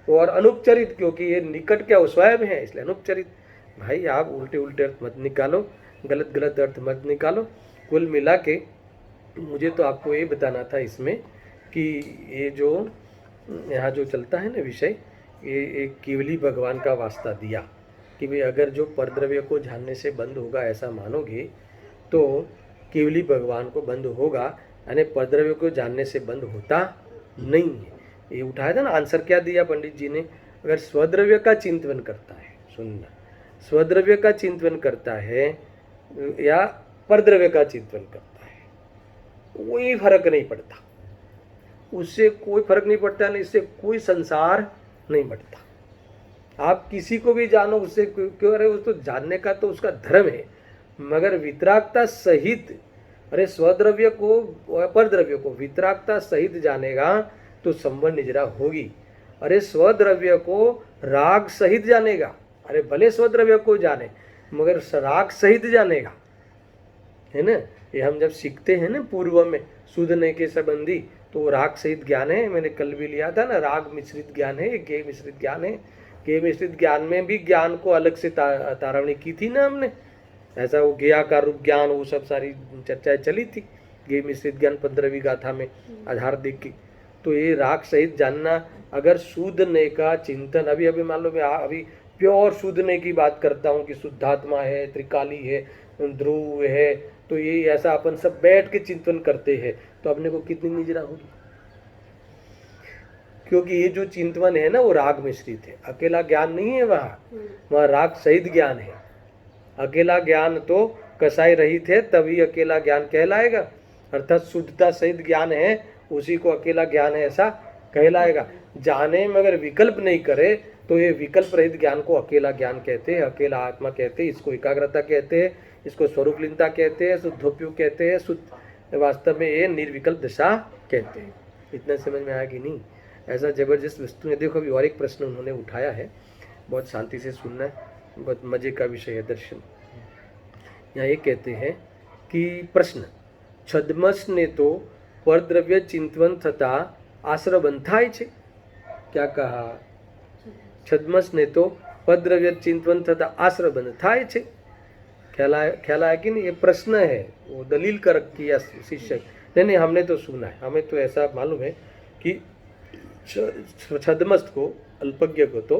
Speaker 1: और अनुपचरित क्योंकि ये निकट क्या वो स्वयं है, इसलिए अनुपचरित। भाई आप उल्टे उल्टे अर्थ मत निकालो, गलत गलत अर्थ मत निकालो। कुल मिला के मुझे तो आपको ये बताना था इसमें कि ये जो यहाँ जो चलता है ना विषय, ये एक केवली भगवान का वास्ता दिया कि भाई अगर जो परद्रव्य को जानने से बंद होगा ऐसा मानोगे तो केवली भगवान को बंद होगा, यानी परद्रव्य को जानने से बंद होता नहीं है। ये उठाया था ना, आंसर क्या दिया पंडित जी ने, अगर स्वद्रव्य का चिंतन करता है, सुनना, स्वद्रव्य का चिंतन करता है या परद्रव्य का चिंतन करता है, कोई फर्क नहीं पड़ता, उससे कोई फर्क नहीं पड़ता, नहीं इससे कोई संसार नहीं बढ़ता। आप किसी को भी जानो, उससे क्यों, अरे उसको जानने का तो उसका धर्म है, मगर वितरागता सहित, अरे स्वद्रव्य को परद्रव्य को वितरागता सहित जानेगा तो संबंध निजरा होगी। अरे स्वद्रव्य को राग सहित जानेगा, अरे भले स्वद्रव्य को जाने मगर राग सहित जानेगा, है ना। ये हम जब सीखते हैं ना पूर्व में सूदने के संबंधी, तो राग सहित ज्ञान है, मैंने कल भी लिया था ना, राग मिश्रित ज्ञान है, गेय मिश्रित ज्ञान है। गेय मिश्रित ज्ञान में भी ज्ञान को अलग से तारवणी की थी ना हमने, ऐसा वो गेयाकार रूप ज्ञान, वो सब सारी चर्चाएं चली थी, गेय मिश्रित ज्ञान 15वीं गाथा में आधार देख के। तो ये राग सहित जानना, अगर सूदने का चिंतन, अभी मान लो मैं अभी प्योर सूदने की बात करता हूँ कि शुद्धात्मा है, त्रिकाली है, ध्रुव है, तो ये ऐसा अपन सब बैठ के चिंतन करते हैं, तो अपने को कितनी निजरा होगी, क्योंकि ये जो चिंतन है ना वो राग मिश्रित है, अकेला ज्ञान नहीं है, वहाँ राग सहित ज्ञान है। अकेला ज्ञान तो कसाई रहित है, तभी अकेला ज्ञान कहलाएगा, अर्थात शुद्धता सहित ज्ञान है, उसी को अकेला ज्ञान है ऐसा कहलाएगा। जाने मगर विकल्प नहीं करे तो ये विकल्प रहित ज्ञान को अकेला ज्ञान कहते हैं, अकेला आत्मा कहते हैं, इसको एकाग्रता कहते हैं, इसको स्वरूपलीनता कहते हैं, शुद्धोप्यु कहते हैं, शुद्ध वास्तव में ये निर्विकल्प दशा कहते हैं। इतना समझ में आया कि नहीं, ऐसा जबरदस्त वस्तु है। देखो अभी और एक प्रश्न उन्होंने उठाया है, बहुत शांति से सुनना है, बहुत मजे का विषय है दर्शन। यहाँ ये कहते हैं कि प्रश्न, छद्मस ने तो परद्रव्य चिंतन थता आश्रय बंधाय छे, क्या कहा, छद्मस ने तो परद्रव्य चिंतन थता आश्रय बंध थाय छे, ख्याल आया कि नहीं, ये प्रश्न है, वो दलील कर किया शिष्य, नहीं हमने तो सुना है, हमें तो ऐसा मालूम है कि छद्मस्त को, अल्पज्ञ को तो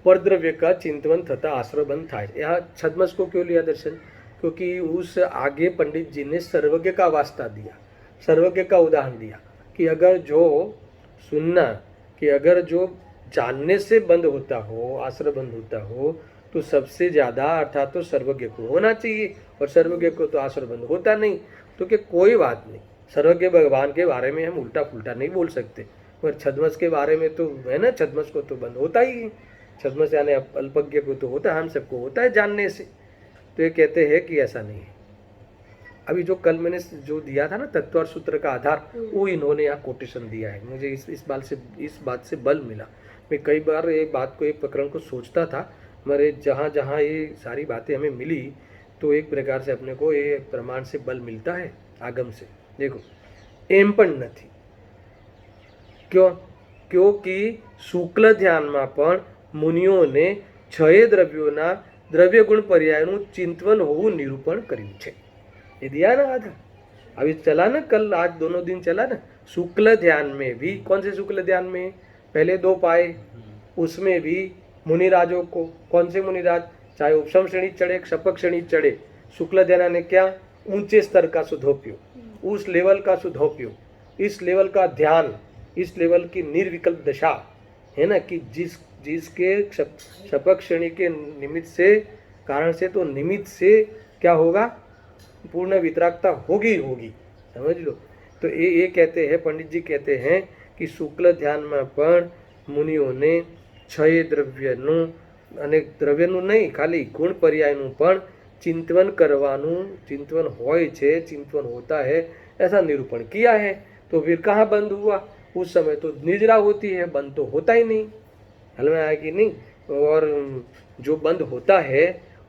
Speaker 1: परद्रव्य का चिंतन तथा आश्रय बंद था। यहाँ छद्मस्त को क्यों लिया दर्शन, क्योंकि उस आगे पंडित जी ने सर्वज्ञ का वास्ता दिया, सर्वज्ञ का उदाहरण दिया कि अगर जो सुनना, कि अगर जो जानने से बंद होता हो, आश्रय बंद होता हो, तो सबसे ज़्यादा अर्थात तो सर्वज्ञ को होना चाहिए, और सर्वज्ञ को तो आश्रय बंद होता नहीं, तो कि कोई बात नहीं, सर्वज्ञ भगवान के बारे में हम उल्टा पुल्टा नहीं बोल सकते, पर छद्मस के बारे में तो है ना, छद्मस को तो बंद होता ही है, छद्मस यानी अल्पज्ञ को तो होता है, हम सबको होता है जानने से। तो ये कहते हैं कि ऐसा नहीं है। अभी जो कल मैंने जो दिया था ना तत्वार्थ सूत्र का आधार, वो इन्होंने यहाँ कोटेशन दिया है, मुझे इस बात से बल मिला। मैं कई बार ये बात को, एक प्रकरण को सोचता था, मगर जहाँ जहाँ ये सारी बातें हमें मिली तो एक प्रकार से अपने को ये प्रमाण से बल मिलता है आगम से। देखो एम पण नहीं, क्यों, क्योंकि शुक्ल ध्यान में पण मुनिओने छये द्रव्योना द्रव्य गुण पर्यायનું चिंतन होવું निरूपण કર્યું છે। ये दिया ना आज, अभी चला ना कल, आज दोनों दिन चला ना। शुक्ल ध्यान में भी, कौन से शुक्ल ध्यान में, पहले 2 पाए, उसमें भी मुनिराजों को, कौन से मुनिराज, चाहे उपशम श्रेणी चढ़े, शपक श्रेणी चढ़े, शुक्ल ध्यान ने क्या, ऊंचे स्तर का शुद्धोपयोग, उस लेवल का शुद्धोपयोग, इस लेवल का ध्यान, इस लेवल की निर्विकल्प दशा है ना, कि जिसके शपक श्रेणी के निमित्त से, कारण से, तो निमित्त से क्या होगा, पूर्ण वितरागता होगी होगी, समझ लो। तो ये कहते हैं, पंडित जी कहते हैं कि शुक्ल ध्यान में पण मुनिओने छय द्रव्यનું અને દ્રવ્યનું નહીં, ખાલી ગુણ પર્યાયનું પણ चिंतवन करवाનું, चिंतवन होय छे, चिंतवन होता है, ऐसा निरूपण किया है। तो फिर कहाँ बंद हुआ, उस समय तो निद्रा होती है, बंद तो होता ही नहीं, हल में आया कि नहीं। और जो बंद होता है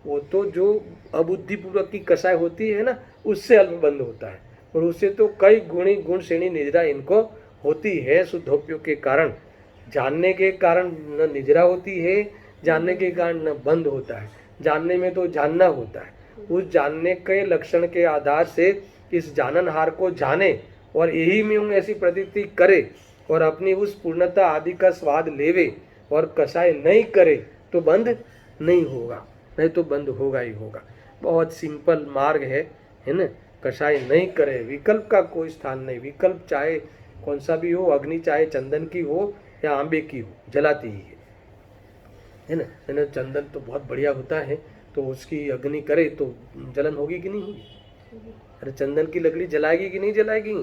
Speaker 1: वो तो जो अबुद्धिपूर्वक की कसाय होती है ना, उससे अल्प बंद होता है, और उससे तो कई गुण श्रेणी निद्रा इनको होती है शुद्धोपयोग के कारण। जानने के कारण न निद्रा होती है, जानने के कारण न बंद होता है। जानने में तो जानना होता है, उस जानने के लक्षण के आधार से इस जाननहार को जाने और यही में हूँ ऐसी प्रतीति करे और अपनी उस पूर्णता आदि का स्वाद लेवे और कसाय नहीं करे तो बंद नहीं होगा, नहीं तो बंद होगा ही होगा। बहुत सिंपल मार्ग है ना। कसाय नहीं करे, विकल्प का कोई स्थान नहीं। विकल्प चाहे कौन सा भी हो, अग्नि चाहे चंदन की हो या आंबे की हो, जलाती ही है ना। चंदन तो बहुत बढ़िया होता है, तो उसकी अग्नि करे तो जलन होगी कि नहीं होगी? अरे चंदन की लकड़ी जलाएगी कि नहीं जलाएगी?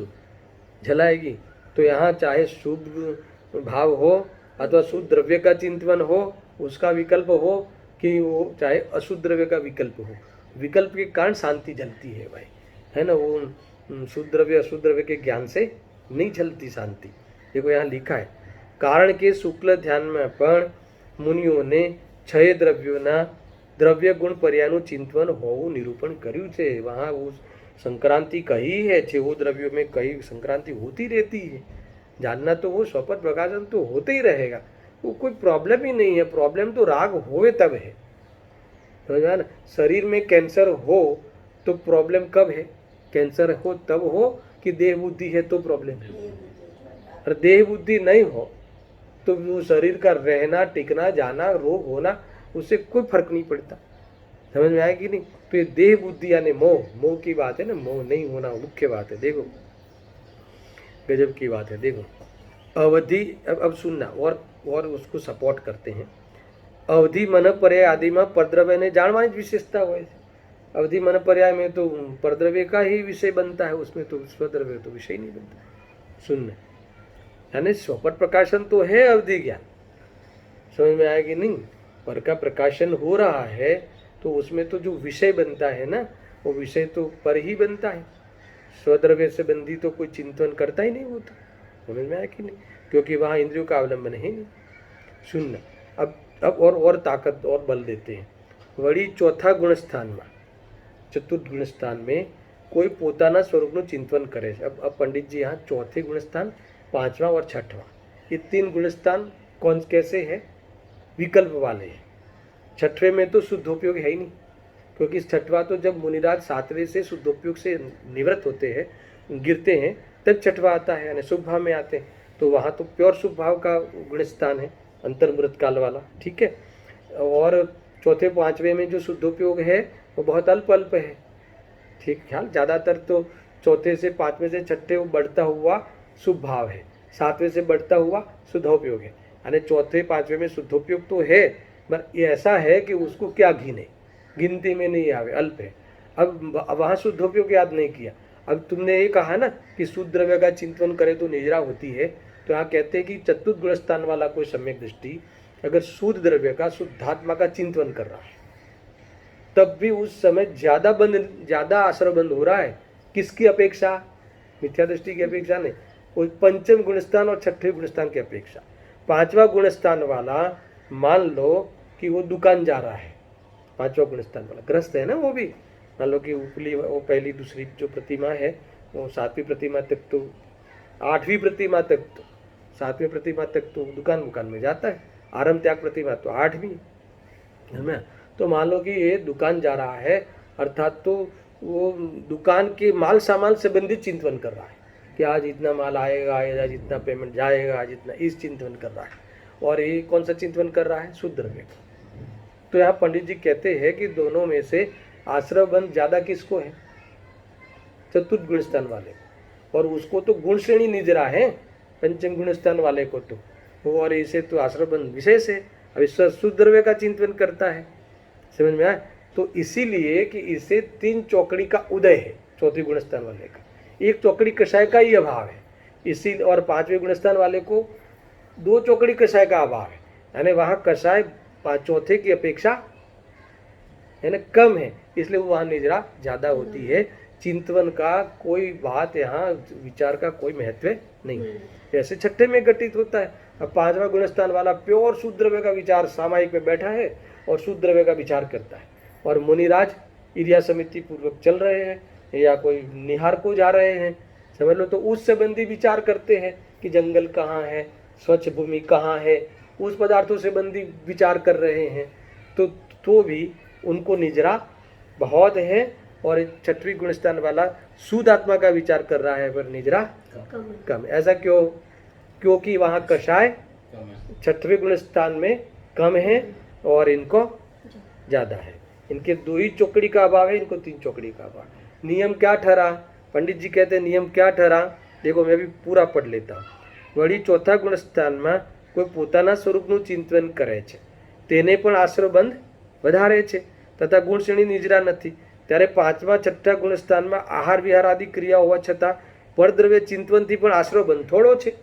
Speaker 1: जलाएगी। तो यहाँ चाहे शुद्ध भाव हो अथवा शुद्ध द्रव्य का चिंतन हो, उसका विकल्प हो, कि वो चाहे अशुद्ध द्रव्य का विकल्प हो, विकल्प के कारण शांति जलती है भाई, है ना। वो शुद्ध द्रव्य अशुद्ध द्रव्य के ज्ञान से नहीं जलती शांति। देखो यहाँ लिखा है, कारण के शुक्ल ध्यान में पण मुनिओने छय द्रव्योना द्रव्य गुण पर्यायનું चिंतन होવું निरूपण કર્યું છે। वहाँ वो संक्रांति कही है, छह द्रव्यों में कई संक्रांति होती रहती है। जानना तो वो स्वपट प्रकाशन तो होते ही रहेगा, वो कोई प्रॉब्लम ही नहीं है। प्रॉब्लम तो राग होवे तब है, समझ में ना। शरीर में कैंसर हो तो प्रॉब्लम कब है? कैंसर हो तब हो कि देह बुद्धि है तो प्रॉब्लम है। और देह बुद्धि नहीं हो तो वो शरीर का रहना, टिकना, जाना, रोग होना, उससे कोई फर्क नहीं पड़ता। समझ में आया कि नहीं? तो ये देह बुद्धि यानी मोह, मोह की बात है ना, मोह नहीं होना मुख्य बात है। देखो गजब की बात है। देखो अवधि, अब सुनना और उसको सपोर्ट करते हैं। अवधि मन पर्याय आदि में परद्रव्य ने जानवानी विशेषता हो। अवधि मन पर्याय में तो परद्रव्य का ही विषय बनता है, उसमें तो स्वद्रव्य तो विषय नहीं बनता। सुनना यानी स्वपट प्रकाशन तो है अवधि ज्ञान, समझ में आया कि नहीं? पर का प्रकाशन हो रहा है तो उसमें तो जो विषय बनता है ना, वो विषय तो पर ही बनता है। स्वद्रव्य से बंधी तो कोई चिंतन करता ही नहीं होता, समझ में आया कि नहीं? क्योंकि वहाँ इंद्रियों का अवलंबन है नहीं। सुनना अब और ताकत और बल देते हैं। वड़ी चौथा गुणस्थान में, चतुर्थ गुणस्थान में कोई पोताना स्वरूपનું चिंतन करे। अब पंडित जी यहाँ चौथे गुणस्थान, पांचवा और छठवां, ये तीन गुणस्थान कौन कैसे है? विकल्प वाले हैं। छठवें में तो शुद्धोपयोग है ही नहीं, क्योंकि छठवा तो जब मुनिराज सातवें से शुद्धोपयोग से निवृत्त होते हैं, गिरते हैं, तब छठवा आता है, यानी शुभ भाव में आते हैं। तो वहाँ तो प्योर शुभ भाव का गुणस्थान है, अंतर्मृत काल वाला, ठीक है। और चौथे पांचवें में जो शुद्धोपयोग है वो बहुत अल्प अल्प है, ठीक ख्याल। ज़्यादातर तो चौथे से पांचवें से छठे वो बढ़ता हुआ शुभ भाव है, सातवें से बढ़ता हुआ शुद्धोपयोग है। यानी चौथे पांचवें में शुद्धोपयोग तो है, पर ये ऐसा है कि उसको क्या गिने, गिनती में नहीं आवे, अल्प है। अब वहाँ शुद्धोपयोग याद नहीं किया। अब तुमने ये कहा ना कि शुद्ध द्रव्य का चिंतन करे तो निद्रा होती है, तो यहाँ कहते हैं कि चतुर्थ गुणस्थान वाला कोई सम्यक दृष्टि अगर शुद्ध द्रव्य का, शुद्धात्मा का चिंतन कर रहा है, तब भी उस समय ज्यादा आश्रय बंद हो रहा है। किसकी अपेक्षा? मिथ्या दृष्टि की अपेक्षा नहीं, वो पंचम गुणस्थान और छठे गुणस्थान की अपेक्षा। पांचवा गुणस्थान वाला मान लो कि वो दुकान जा रहा है, पांचवा गुणस्थान वाला ग्रस्त है ना, वो भी मान लो कि उपली वो पहली दूसरी जो प्रतिमा है वो सातवीं प्रतिमा तक, तो आठवीं प्रतिमा तक, तो सातवीं प्रतिमा तक तो दुकान में जाता है। आरंभ त्याग प्रतिमा तो आठवीं है ना। तो मान लो कि ये दुकान जा रहा है, अर्थात तो वो दुकान के माल सामान संबंधित चिंतन कर रहा है कि आज इतना माल आएगा, आज इतना पेमेंट जाएगा, आज इतना, इस चिंतन कर रहा है। और ये कौन सा चिंतन कर रहा है? शुद्ध द्रव्य का। तो यहाँ पंडित जी कहते हैं कि दोनों में से आश्रय बंध ज्यादा किसको है? चतुर्थ गुण स्थान वाले को। और उसको तो गुण श्रेणी निजरा है पंचम गुण स्थान वाले को तो वो, और इसे तो आश्रय बंध विशेष है। अब इस शुद्ध द्रव्य का चिंतन करता है, समझ में आया? तो इसीलिए कि इसे 3 चौकड़ी का उदय है चौथी गुण स्थान वाले का, 1 चौकड़ी कषाय का ही अभाव है इसी, और 5वें गुण स्थान वाले को 2 चौकड़ी कषाय का अभाव है, यानी वहाँ कषाय चौथे की अपेक्षा है ना कम है, इसलिए वहाँ निजरा ज्यादा होती है। चिंतवन का कोई बात यहाँ विचार का कोई महत्व नहीं, ऐसे छठे में घटित होता है। अब 5वां गुणस्थान वाला प्योर शुद्ध द्रव्य का विचार सामायिक में बैठा है और शुद्ध द्रव्य का विचार करता है, और मुनिराज इरिया समिति पूर्वक चल रहे हैं या कोई निहार को जा रहे हैं, समझ लो, तो उस संबंधी विचार करते हैं कि जंगल कहाँ है, स्वच्छ भूमि कहाँ है, उस पदार्थों से संबंधी विचार कर रहे हैं। तो भी उनको निजरा बहुत है, और 6वीं गुणस्थान वाला शुद्ध आत्मा का विचार कर रहा है पर निजरा कम। ऐसा क्यों? क्योंकि वहाँ कषाय 6वें गुणस्थान में कम है और इनको ज्यादा है। इनके 2 ही चौकड़ी का अभाव है, इनको 3 चौकड़ी का अभाव। नियम क्या ठहरा? पंडित जी कहते हैं नियम क्या ठहरा, देखो मैं भी पूरा पढ़ लेता हूँ। वही चौथा गुणस्थान में कोई પોતાના સ્વરૂપનું ચિંતન કરે છે તેને પણ આશ્રયબંધ વધારે છે તથા ગુણ શ્રેણી નિજરા નથી, ત્યારે 5મા 6ઠા ગુણસ્થાનમાં આહાર વિહાર આદિ ક્રિયા હોવા છતાં પરદ્રવ્ય ચિંતવનથી પણ આશ્રયબંધ થોડો છે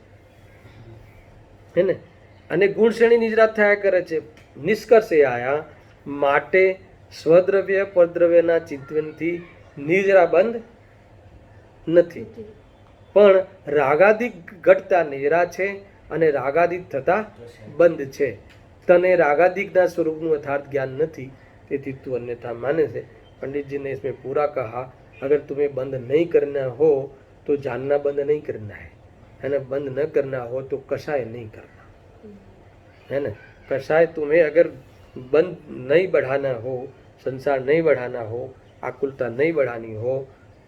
Speaker 1: હે ને, અને ગુણ શ્રેણી નિજરા થયા કરે છે। નિષ્કર્ષે આયા માટે સ્વદ્રવ્ય પરદ્રવ્યના ચિંતવનથી નિજરાબંધ નથી, પણ રાગાદિક ઘટતા નિજરા છે અને રાગાદિક થતા બંધ છે। તને રાગાदिकના स्वरूपનું यथार्थ ज्ञान नहीं, તેથી तू अन्यथा माने से। पंडित जी ने इसमें पूरा कहा, अगर तुम्हें बंद नहीं करना हो तो जानना बंद नहीं करना है ना, बंद न करना हो तो कषाय नहीं करना है ना। कषाय तुम्हें अगर बंद नहीं बढ़ाना हो, संसार नहीं बढ़ाना हो, आकुलता नहीं बढ़ानी हो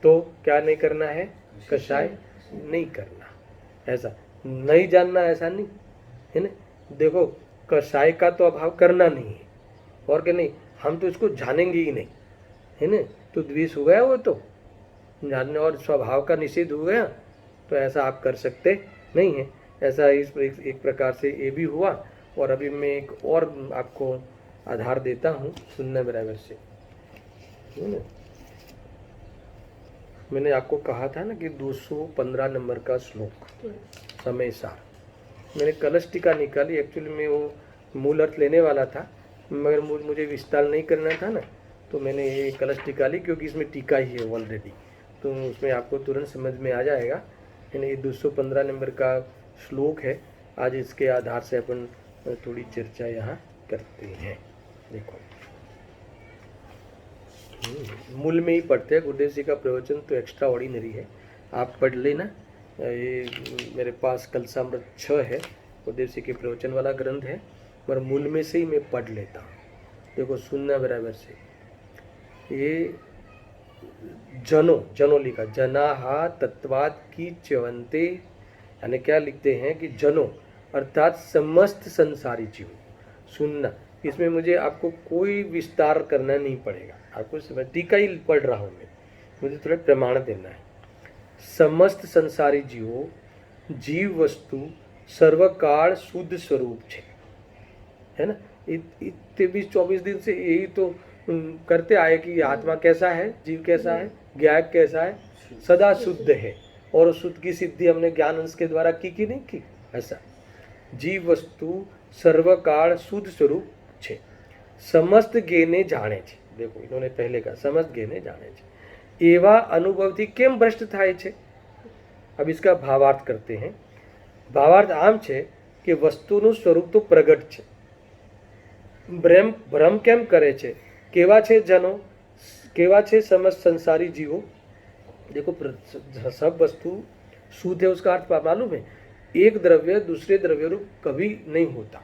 Speaker 1: तो क्या नहीं करना है? कषाय नहीं करना। ऐसा नहीं जानना ऐसा नहीं है ना। देखो कषाय का तो अभाव करना नहीं है, और क्या नहीं, हम तो इसको जानेंगे ही नहीं है ना, तो द्वेष हो गया वो तो जानने, और स्वभाव का निषेध हो गया, तो ऐसा आप कर सकते नहीं है। ऐसा इस एक प्रकार से ये भी हुआ। और अभी मैं एक और आपको आधार देता हूँ, सुनना बराबर से है ना। मैंने आपको कहा था ना कि 215 नंबर का श्लोक समय सार, मैंने कलश टीका निकाली। एक्चुअली मैं वो मूल अर्थ लेने वाला था, मगर मुझे विस्तार नहीं करना था ना, तो मैंने ये कलश टीका ली, क्योंकि इसमें टीका ही है ऑलरेडी, तो उसमें आपको तुरंत समझ में आ जाएगा। यानी ये 215 नंबर का श्लोक है। आज इसके आधार से अपन थोड़ी चर्चा यहाँ करते हैं। देखो मूल में ही पढ़ते हैं। गुरुदेव जी का प्रवचन तो एक्स्ट्रा ऑर्डिनरी है, आप पढ़ लेना। ये मेरे पास कलसामृत 6 है, गुरुदेव जी के प्रवचन वाला ग्रंथ है, पर मूल में से ही मैं पढ़ लेता हूँ। देखो सुनना बराबर से। ये जनो लिखा, जनाहा तत्वाद की च्यवंते, यानी क्या लिखते हैं कि जनो अर्थात समस्त संसारी जीव। सुनना, इसमें मुझे आपको कोई विस्तार करना नहीं पड़ेगा, आपको समझ, टीका ही पढ़ रहा हूँ मैं, मुझे थोड़ा प्रमाण देना है। समस्त संसारी जीवो जीव वस्तु सर्वकाल शुद्ध स्वरूप है ना। 23-24 दिन से यही तो करते आए कि आत्मा कैसा है, जीव कैसा है, ज्ञायक कैसा है, सदा शुद्ध है। और शुद्ध की सिद्धि हमने ज्ञान अंश के द्वारा की कि नहीं की। ऐसा जीव वस्तु सर्वकाल शुद्ध स्वरूप છે, समस्त ज्ञाने जाने છે। देखो इन्होंने पहले कहा समस्त ज्ञाने जाने છે, एवा अनुभवથી કેમ ભ્રષ્ટ થાય છે। अब इसका भावार्थ करते हैं। भावार्थ आम છે કે વસ્તુનું સ્વરૂપ તો પ્રગટ છે, ભ્રમ કેમ કરે છે, કેવા છે જનો, કેવા છે समस्त संसारी जीवो। देखो सब वस्तु शुद्ध है, उसका अर्थ मालूम है। एक द्रव्य दूसरे द्रव्य रूप कभी नहीं होता,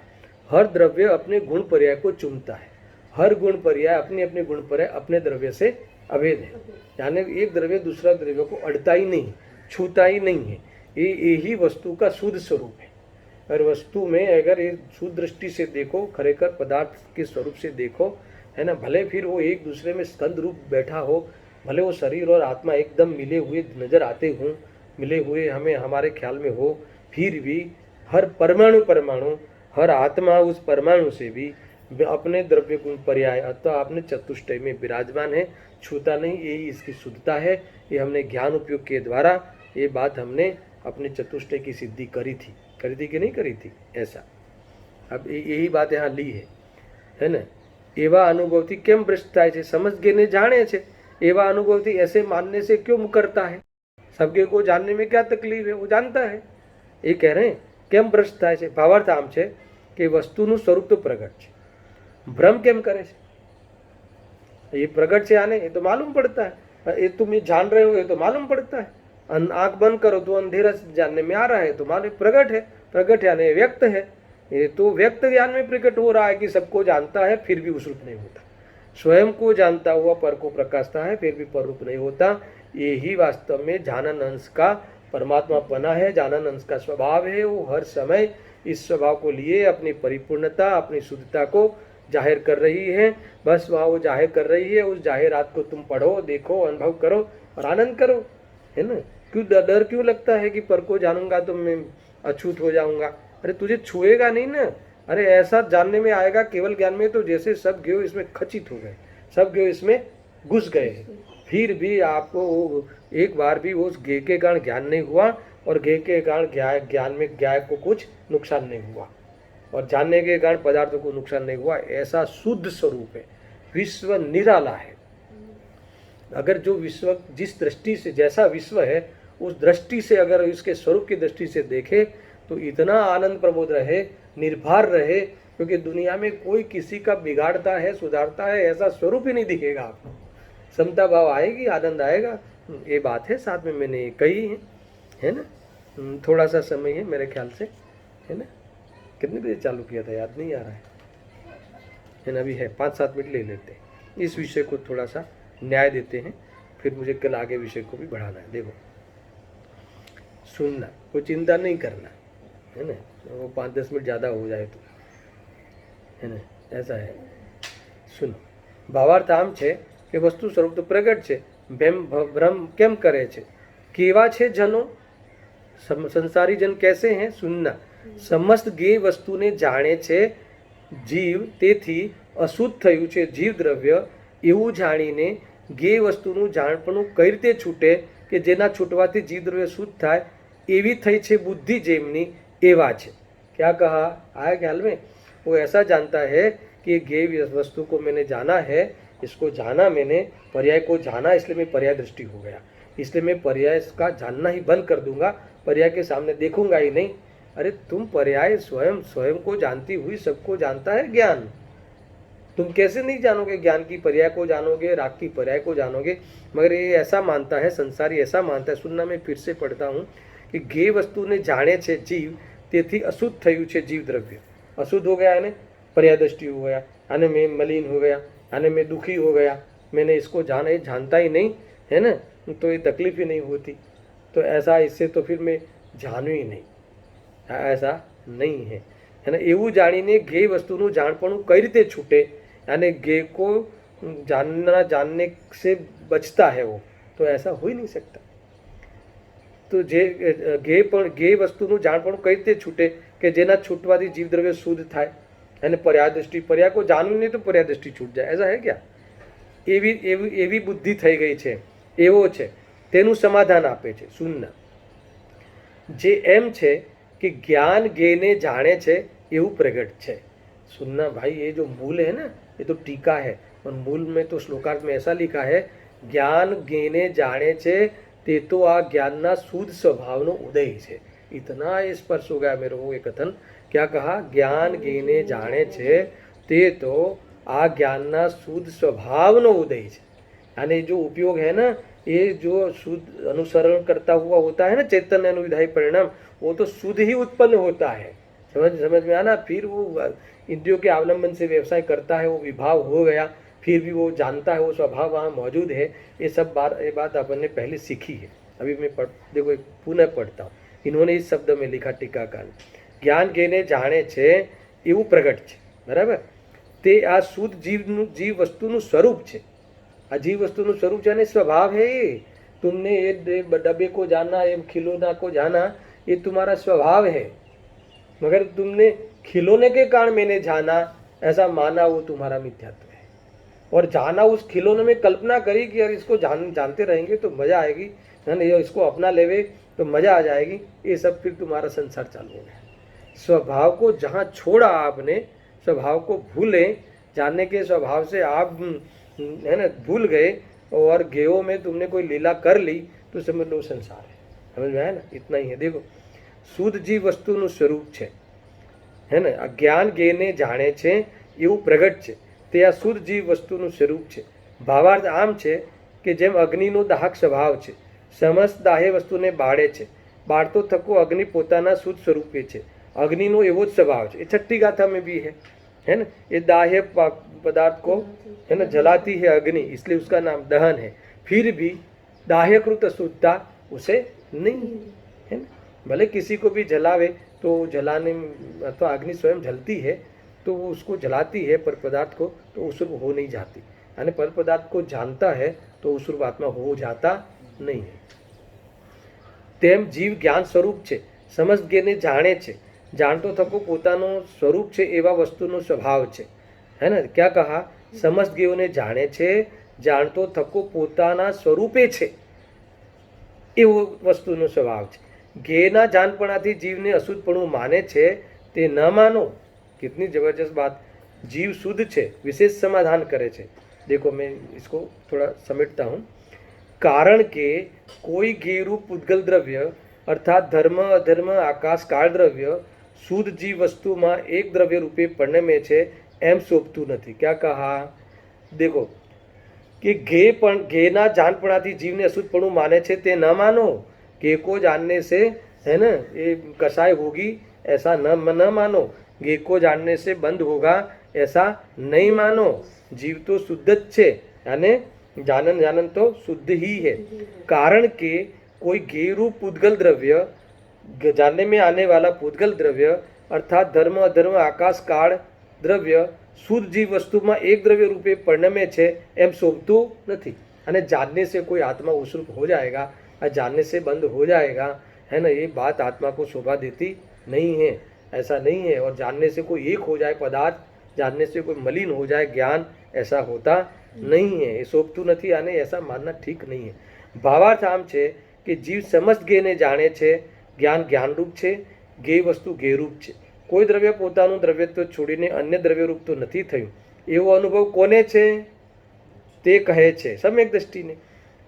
Speaker 1: हर द्रव्य अपने गुण पर्याय को चुमता है, हर गुण पर्याय अपने अपने गुण पर्याय अपने द्रव्य से अभेद है, यानी एक द्रव्य दूसरा द्रव्य को अड़ता ही नहीं, छूता ही नहीं है। ये यही वस्तु का शुद्ध स्वरूप और वस्तु में अगर ये सुदृष्टि से देखो, खरेखर पदार्थ के स्वरूप से देखो, है ना, भले फिर वो एक दूसरे में स्कंद रूप बैठा हो, भले वो शरीर और आत्मा एकदम मिले हुए नजर आते हों, मिले हुए हमें हमारे ख्याल में हो, फिर भी हर परमाणु परमाणु, हर आत्मा उस परमाणु से भी अपने द्रव्य गुण पर्याय अतः अपने चतुष्टय में विराजमान है, छूता नहीं। यही इसकी शुद्धता है। ये हमने ज्ञान उपयोग के द्वारा ये बात हमने अपने चतुष्टय की सिद्धि करी थी कि नहीं करी थी, ऐसा। अब यही बात यहाँ ली है ना। एवा अनुभवती केम भ्रष्ट થાય છે, समझ गए ने जाने છે। एवा अनुभवती ऐसे मानने से क्यों मुकरता है, सबके को जानने में क्या तकलीफ है, वो जानता है। ये कह रहे हैं केम भ्रष्ट થાય છે, ભાવાર્થ આમ છે કે વસ્તુનું સ્વરૂપ તો પ્રગટ છે, भ्रम केम करे છે, ये प्रगट से आने ये तो मालूम पड़ता है, ये तुम ये जान रहे हो ये तो मालूम पड़ता है। आंख बंद करो तो अंधेरा जानने में आ रहा है, तो मालूम प्रगट है, प्रगट यानी व्यक्त है, ये तो व्यक्त ज्ञान में प्रकट हो रहा है कि सबको जानता है फिर भी उस रूप नहीं होता, स्वयं को जानता हुआ पर को प्रकाशता है फिर भी पर रूप नहीं होता। यही वास्तव में जानन अंश का परमात्मा पना है, जानन अंश का स्वभाव है। वो हर समय इस स्वभाव को लिए अपनी परिपूर्णता, अपनी शुद्धता को जाहिर कर रही है। बस वहाँ वो जाहिर कर रही है, उस जाहिरात को तुम पढ़ो, देखो, अनुभव करो और आनंद करो, है ना। क्यों डर क्यों लगता है कि पर को जानूंगा तो मैं अछूत हो जाऊंगा। अरे तुझे छुएगा नहीं ना, अरे ऐसा जानने में आएगा केवल ज्ञान में तो जैसे सब गेहूँ इसमें खचित हो गए, सब गेहूँ इसमें घुस गए, फिर भी आपको एक बार भी उस गेह के कारण ज्ञान नहीं हुआ और गेह के कारण ज्ञान में ज्ञान को कुछ नुकसान नहीं हुआ और जानने के कारण पदार्थों को नुकसान नहीं हुआ। ऐसा शुद्ध स्वरूप है, विश्व निराला है। अगर जो विश्व जिस दृष्टि से, जैसा विश्व है उस दृष्टि से अगर इसके स्वरूप की दृष्टि से देखे तो इतना आनंद प्रमोद रहे, निर्भर रहे, क्योंकि दुनिया में कोई किसी का बिगाड़ता है, सुधारता है, ऐसा स्वरूप ही नहीं दिखेगा आपको। समता भाव आएगी, आनंद आएगा, ये बात है। साथ में मैंने ये कही है ना। थोड़ा सा समय है मेरे ख्याल से, है ना। कितने बजे चालू किया था याद नहीं आ रहा है ना। अभी है 5-7 मिनट ले लेते हैं, इस विषय को थोड़ा सा न्याय देते हैं, फिर मुझे कल आगे विषय को भी बढ़ाना है। देखो, सुनना, कोई चिंता नहीं करना, है ना। वो 5-10 मिनट ज़्यादा हो जाए तो, है ना, ऐसा है। सुनो, ભાવાર્થ આમ છે કે વસ્તુ સ્વરૂપ તો પ્રગટ છે, ભ્રમ કેમ કરે છે, કેવા છે જનો, સંસારી જન कैसे हैं, सुनना। समस्त गे वस्तुने जाने छे जीव, तेथी अशुद्ध थयुं छे जीव द्रव्य, एवं जाणीने गे वस्तुनुं जाणपणुं कई रीते छूटे कि जेना छूटवाथी जीव द्रव्य शुद्ध थाय एवी थई छे बुद्धि जेमनी एवा छे। क्या कहा आया ख्याल में। वो ऐसा जानता है कि गे वस्तु को मैंने जाना है, इसको जाना मैंने, पर्याय को जाना, इसलिए मैं पर्याय दृष्टि हो गया, इसलिए मैं पर्याय का जानना ही बंद कर दूंगा, पर्याय के सामने देखूंगा ही नहीं। अरे तुम पर्याय स्वयं को जानती हुई सबको जानता है ज्ञान, तुम कैसे नहीं जानोगे ज्ञान की पर्याय को जानोगे, राग की पर्याय को जानोगे। मगर ये ऐसा मानता है, संसारी ऐसा मानता है। सुनना, मैं फिर से पढ़ता हूँ कि गे वस्तु ने जाने छे जीव, तेथी अशुद्ध थयुं छे जीव द्रव्य। अशुद्ध हो गया यानी पर्याय दृष्टि हो गया, यानी मैं मलिन हो गया, यानी मैं दुखी हो गया, मैंने इसको जाना, जानता ही नहीं, है ना, तो ये तकलीफ ही नहीं होती। तो ऐसा, इससे तो फिर मैं जानू ही नहीं, ऐसा नहीं है ना। एवं जाणीने गे वस्तुનું જાણપણું कई रीते छूटे, यानी गे को जानने से बचता है वो, तो ऐसा हो ही नहीं सकता। तो गे वस्तुનું જાણપણું कई रीते छूटे कि जेना छूटवाथी जीव द्रव्य शुद्ध थाय, यानी पर्याय दृष्टि, पर्याय को जानવું नहीं तो पर्याय दृष्टि छूट जाए, ऐसा है क्या। एवी बुद्धि થઈ ગઈ છે, एवो છે, तेનું समाधान आपे છે। सुनना, जे एम छे कि ज्ञान गेने जाने छे एवं प्रगट छे। सुनना भाई, ये जो मूल है ना, ये तो टीका है, और मूल में तो श्लोकार्थ में ऐसा लिखा है, ज्ञान गेने जाने छे ते तो आ ज्ञानना शुद्ध स्वभावनो उदय छे। इतना स्पर्श हो गया मेरे को ये कथन। क्या कहा, ज्ञान गेने जाने छे ते तो आ ज्ञानना शुद्ध स्वभावनो उदय छे। यानी जो उपयोग है ना, ये जो शुद्ध अनुसरण करता हुआ होता है ना, चैतन्य अनुविधायी परिणाम, वो तो शुद्ध ही उत्पन्न होता है। समझ में आना। फिर वो इंद्रियों के अवलंबन से व्यवसाय करता है, वो विभाव हो गया, फिर भी वो जानता है, वो स्वभाव वहाँ मौजूद है। ये बात अपन ने पहले सीखी है। अभी मैं देखो पुनः पढ़ता हूँ। इन्होंने इस शब्द में लिखा टीकाकार, જ્ઞાન ગેને જાણે છે એવું પ્રગટ છે, બરાબર. તે આ શુદ્ધ જીવ વસ્તુનું સ્વરૂપ છે. આ જીવ વસ્તુનું સ્વરૂપ છે અને स्वभाव है ये. तुमने ये डब्बे को जाना, ये खिलौना को जाना, ये तुम्हारा स्वभाव है. मगर तुमने खिलौने के कारण मैंने जाना ऐसा माना, वो तुम्हारा मिथ्यात्व है. और जाना उस खिलौने में कल्पना करी कि यार इसको जानते रहेंगे तो मजा आएगी, है ना, ये इसको अपना लेवे तो मजा आ जाएगी. ये सब फिर तुम्हारा संसार चालू हो गया. स्वभाव को जहाँ छोड़ा आपने, स्वभाव को भूले, जानने के स्वभाव से आप है ना भूल गए और गेयों में तुमने कोई लीला कर ली तो समझ लो संसार है. समझ में आया ना. इतना ही है. देखो, શુદ્ધ જીવ વસ્તુનું સ્વરૂપ છે, હે ને. આ જ્ઞાન ગેને જાણે છે એવું પ્રગટ છે. તે આ શુદ્ધ જીવ વસ્તુનું સ્વરૂપ છે. ભાવાર્થ આમ છે કે જેમ અગ્નિનો દાહક સ્વભાવ છે, સમસ્ત દાહ્ય વસ્તુને બાળે છે. બાળતો થકો અગ્નિ પોતાના શુદ્ધ સ્વરૂપે છે. અગ્નિનો એવો જ સ્વભાવ છે. એ છઠ્ઠી ગાથા में भी है ना. ये दाह्य पदार्थ को है ना जलाती है अग्नि, इसलिए उसका नाम दहन है. फिर भी दाह्यकृत अशुद्धता उसे नहीं है ना. भले किसी को भी जलावे तो जलाने अथवा अग्नि स्वयं जलती है तो वो उसको जलाती है, पर पदार्थ को तो उस रूप हो नहीं जाती. यानी पर पदार्थ को जानता है तो उस रूप आत्मा हो जाता नहीं है. तेम जीव ज्ञान स्वरूप છે, સમજ ગેને જાણે છે. જાણતો થકો પોતાનો સ્વરૂપ છે એવા વસ્તુનો સ્વભાવ છે, હે ને. क्या कहा? સમજ ગેઓને જાણે છે, જાણતો થકો પોતાના સ્વરૂપે છે એવો વસ્તુનો સ્વભાવ છે. गेना जानपणाથી जीवने अशुद्धपणું माने छे ते न मानो. कितनी जबरदस्त बात. जीव शुद्ध छे, विशेष समाधान करे छे. देखो, मैं इसको थोड़ा समेटता हूँ. कारण के कोई गेयरूप पुद्गल द्रव्य अर्थात धर्म अधर्म आकाश काल द्रव्य शुद्ध जीव वस्तु में एक द्रव्य रूपे परिणमे छे एम शोभतुं नथी. क्या कहा? देखो कि गेना जानपणाથી जीवने अशुद्धपणું माने छे ते न मानो. गे को जानने से है ना ये कसाय होगी ऐसा न मानो. गे को जानने से बंद होगा ऐसा नहीं मानो. जीव तो शुद्ध छे, यानी जानन तो शुद्ध ही है. कारण के कोई गे रूप पुद्गल द्रव्य, जानने में आने वाला पुद्गल द्रव्य अर्थात धर्म अधर्म आकाश काल द्रव्य शुद्ध जीव वस्तु में एक द्रव्य रूपे परिणमे छे एम शोभतुं नथी. अने जानने से कोई आत्मा उस रूप हो जाएगा, जानने से बंद हो जाएगा, है ना, ये बात आत्मा को शोभा देती नहीं है. ऐसा नहीं है. और जानने से कोई एक हो जाए पदार्थ, जानने से कोई मलिन हो जाए ज्ञान, ऐसा होता नहीं है. ये शोभतुं નથી, आने ऐसा मानना ठीक नहीं है. भावार्थ आम છે कि जीव समस्त गेने जाने છે. ज्ञान ज्ञानरूप છે, ગે વસ્તુ ગેરૂપ છે. કોઈ દ્રવ્ય પોતાનું દ્રવ્યત્વ છોડીને અન્ય દ્રવ્યરૂપ તો નથી થયું એવો અનુભવ કોને છે? તે કહે છે सम्यक दृष्टिने.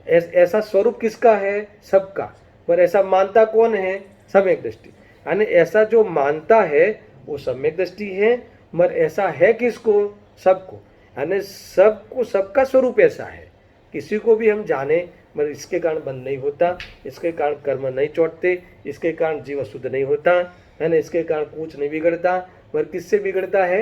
Speaker 1: ऐसा स्वरूप किसका है? सबका. पर ऐसा मानता कौन है? सम्यक दृष्टि. यानी ऐसा जो मानता है वो सम्यक दृष्टि है, मगर ऐसा है किसको? सबको. यानी सबको, सबका स्वरूप ऐसा है. किसी को भी हम जाने मगर इसके कारण बंद नहीं होता, इसके कारण कर्म नहीं चोटते, इसके कारण जीव शुद्ध नहीं होता, है ना, इसके कारण कुछ नहीं बिगड़ता. मगर किससे बिगड़ता है?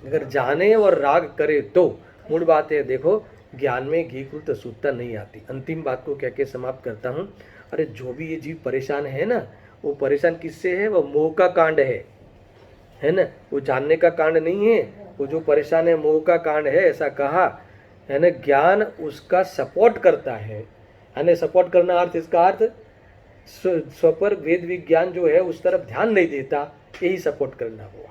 Speaker 1: अगर जाने और राग करे तो. मूल बात है, देखो, ज्ञान में घीकृत अशुद्धता नहीं आती. अंतिम बात को कह के समाप्त करता हूँ. अरे जो भी ये जीव परेशान है ना, वो परेशान किससे है? वो मोह का कांड है ना. वो जानने का कांड नहीं है. वो जो परेशान है मोह का कांड है, ऐसा कहा है ना. ज्ञान उसका सपोर्ट करता है, यानी सपोर्ट करना अर्थ, इसका अर्थ स्वपर वेद विज्ञान जो है उस तरफ ध्यान नहीं देता, यही सपोर्ट करना हुआ,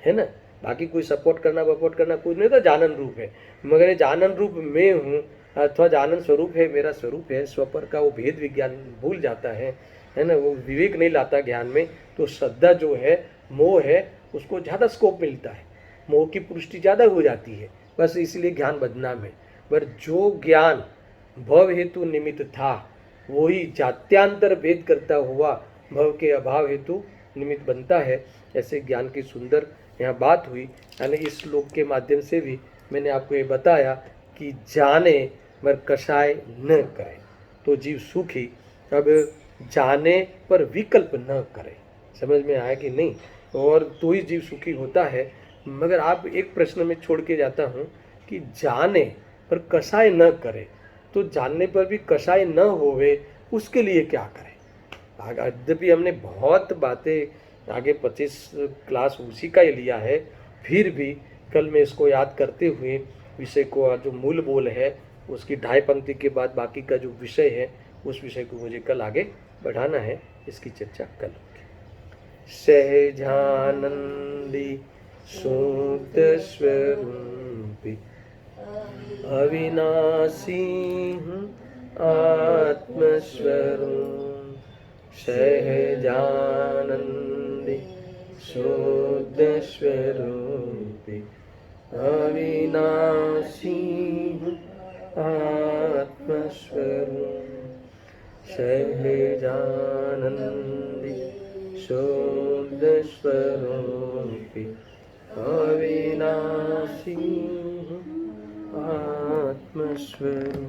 Speaker 1: है ना. बाकी कोई सपोर्ट करना वपोर्ट करना कुछ नहीं. तो जानन रूप है, मगर जानन रूप मैं हूँ अथवा जानन स्वरूप है, मेरा स्वरूप है. स्वपर का वो भेद विज्ञान भूल जाता है ना. वो विवेक नहीं लाता ज्ञान में. तो श्रद्धा जो है, मोह है, उसको ज़्यादा स्कोप मिलता है. मोह की पुष्टि ज़्यादा हो जाती है. बस इसलिए ज्ञान बदनाम है. पर जो ज्ञान भव हेतु निमित्त था वही जात्यांतर भेद करता हुआ भव के अभाव हेतु निमित्त बनता है. ऐसे ज्ञान की सुंदर यहाँ बात हुई. यानी इस श्लोक के माध्यम से भी मैंने आपको ये बताया कि जाने पर कषाय न करे तो जीव सुखी. अब जाने पर विकल्प न करे. समझ में आया कि नहीं? और तो ही जीव सुखी होता है. मगर आप एक प्रश्न में छोड़ के जाता हूँ कि जाने पर कषाय न करे, तो जानने पर भी कषाय न होवे, उसके लिए क्या करें? यद्यपि हमने बहुत बातें आगे 25 क्लास उसी का ही लिया है, फिर भी कल मैं इसको याद करते हुए विषय को जो मूल बोल है उसकी 2.5 पंक्ति के बाद बाकी का जो विषय है उस विषय को मुझे कल आगे बढ़ाना है, इसकी चर्चा कल होगी। सहजानंदी शुद्ध स्वरूपी अविनाशी आत्मस्वरूप, सहजानंदी शुद्ध स्वरूपी अविनाशी आत्मस्वरूप, सहजानंदी शुद्ध स्वरूपी अविनाशी आत्मस्वरूप।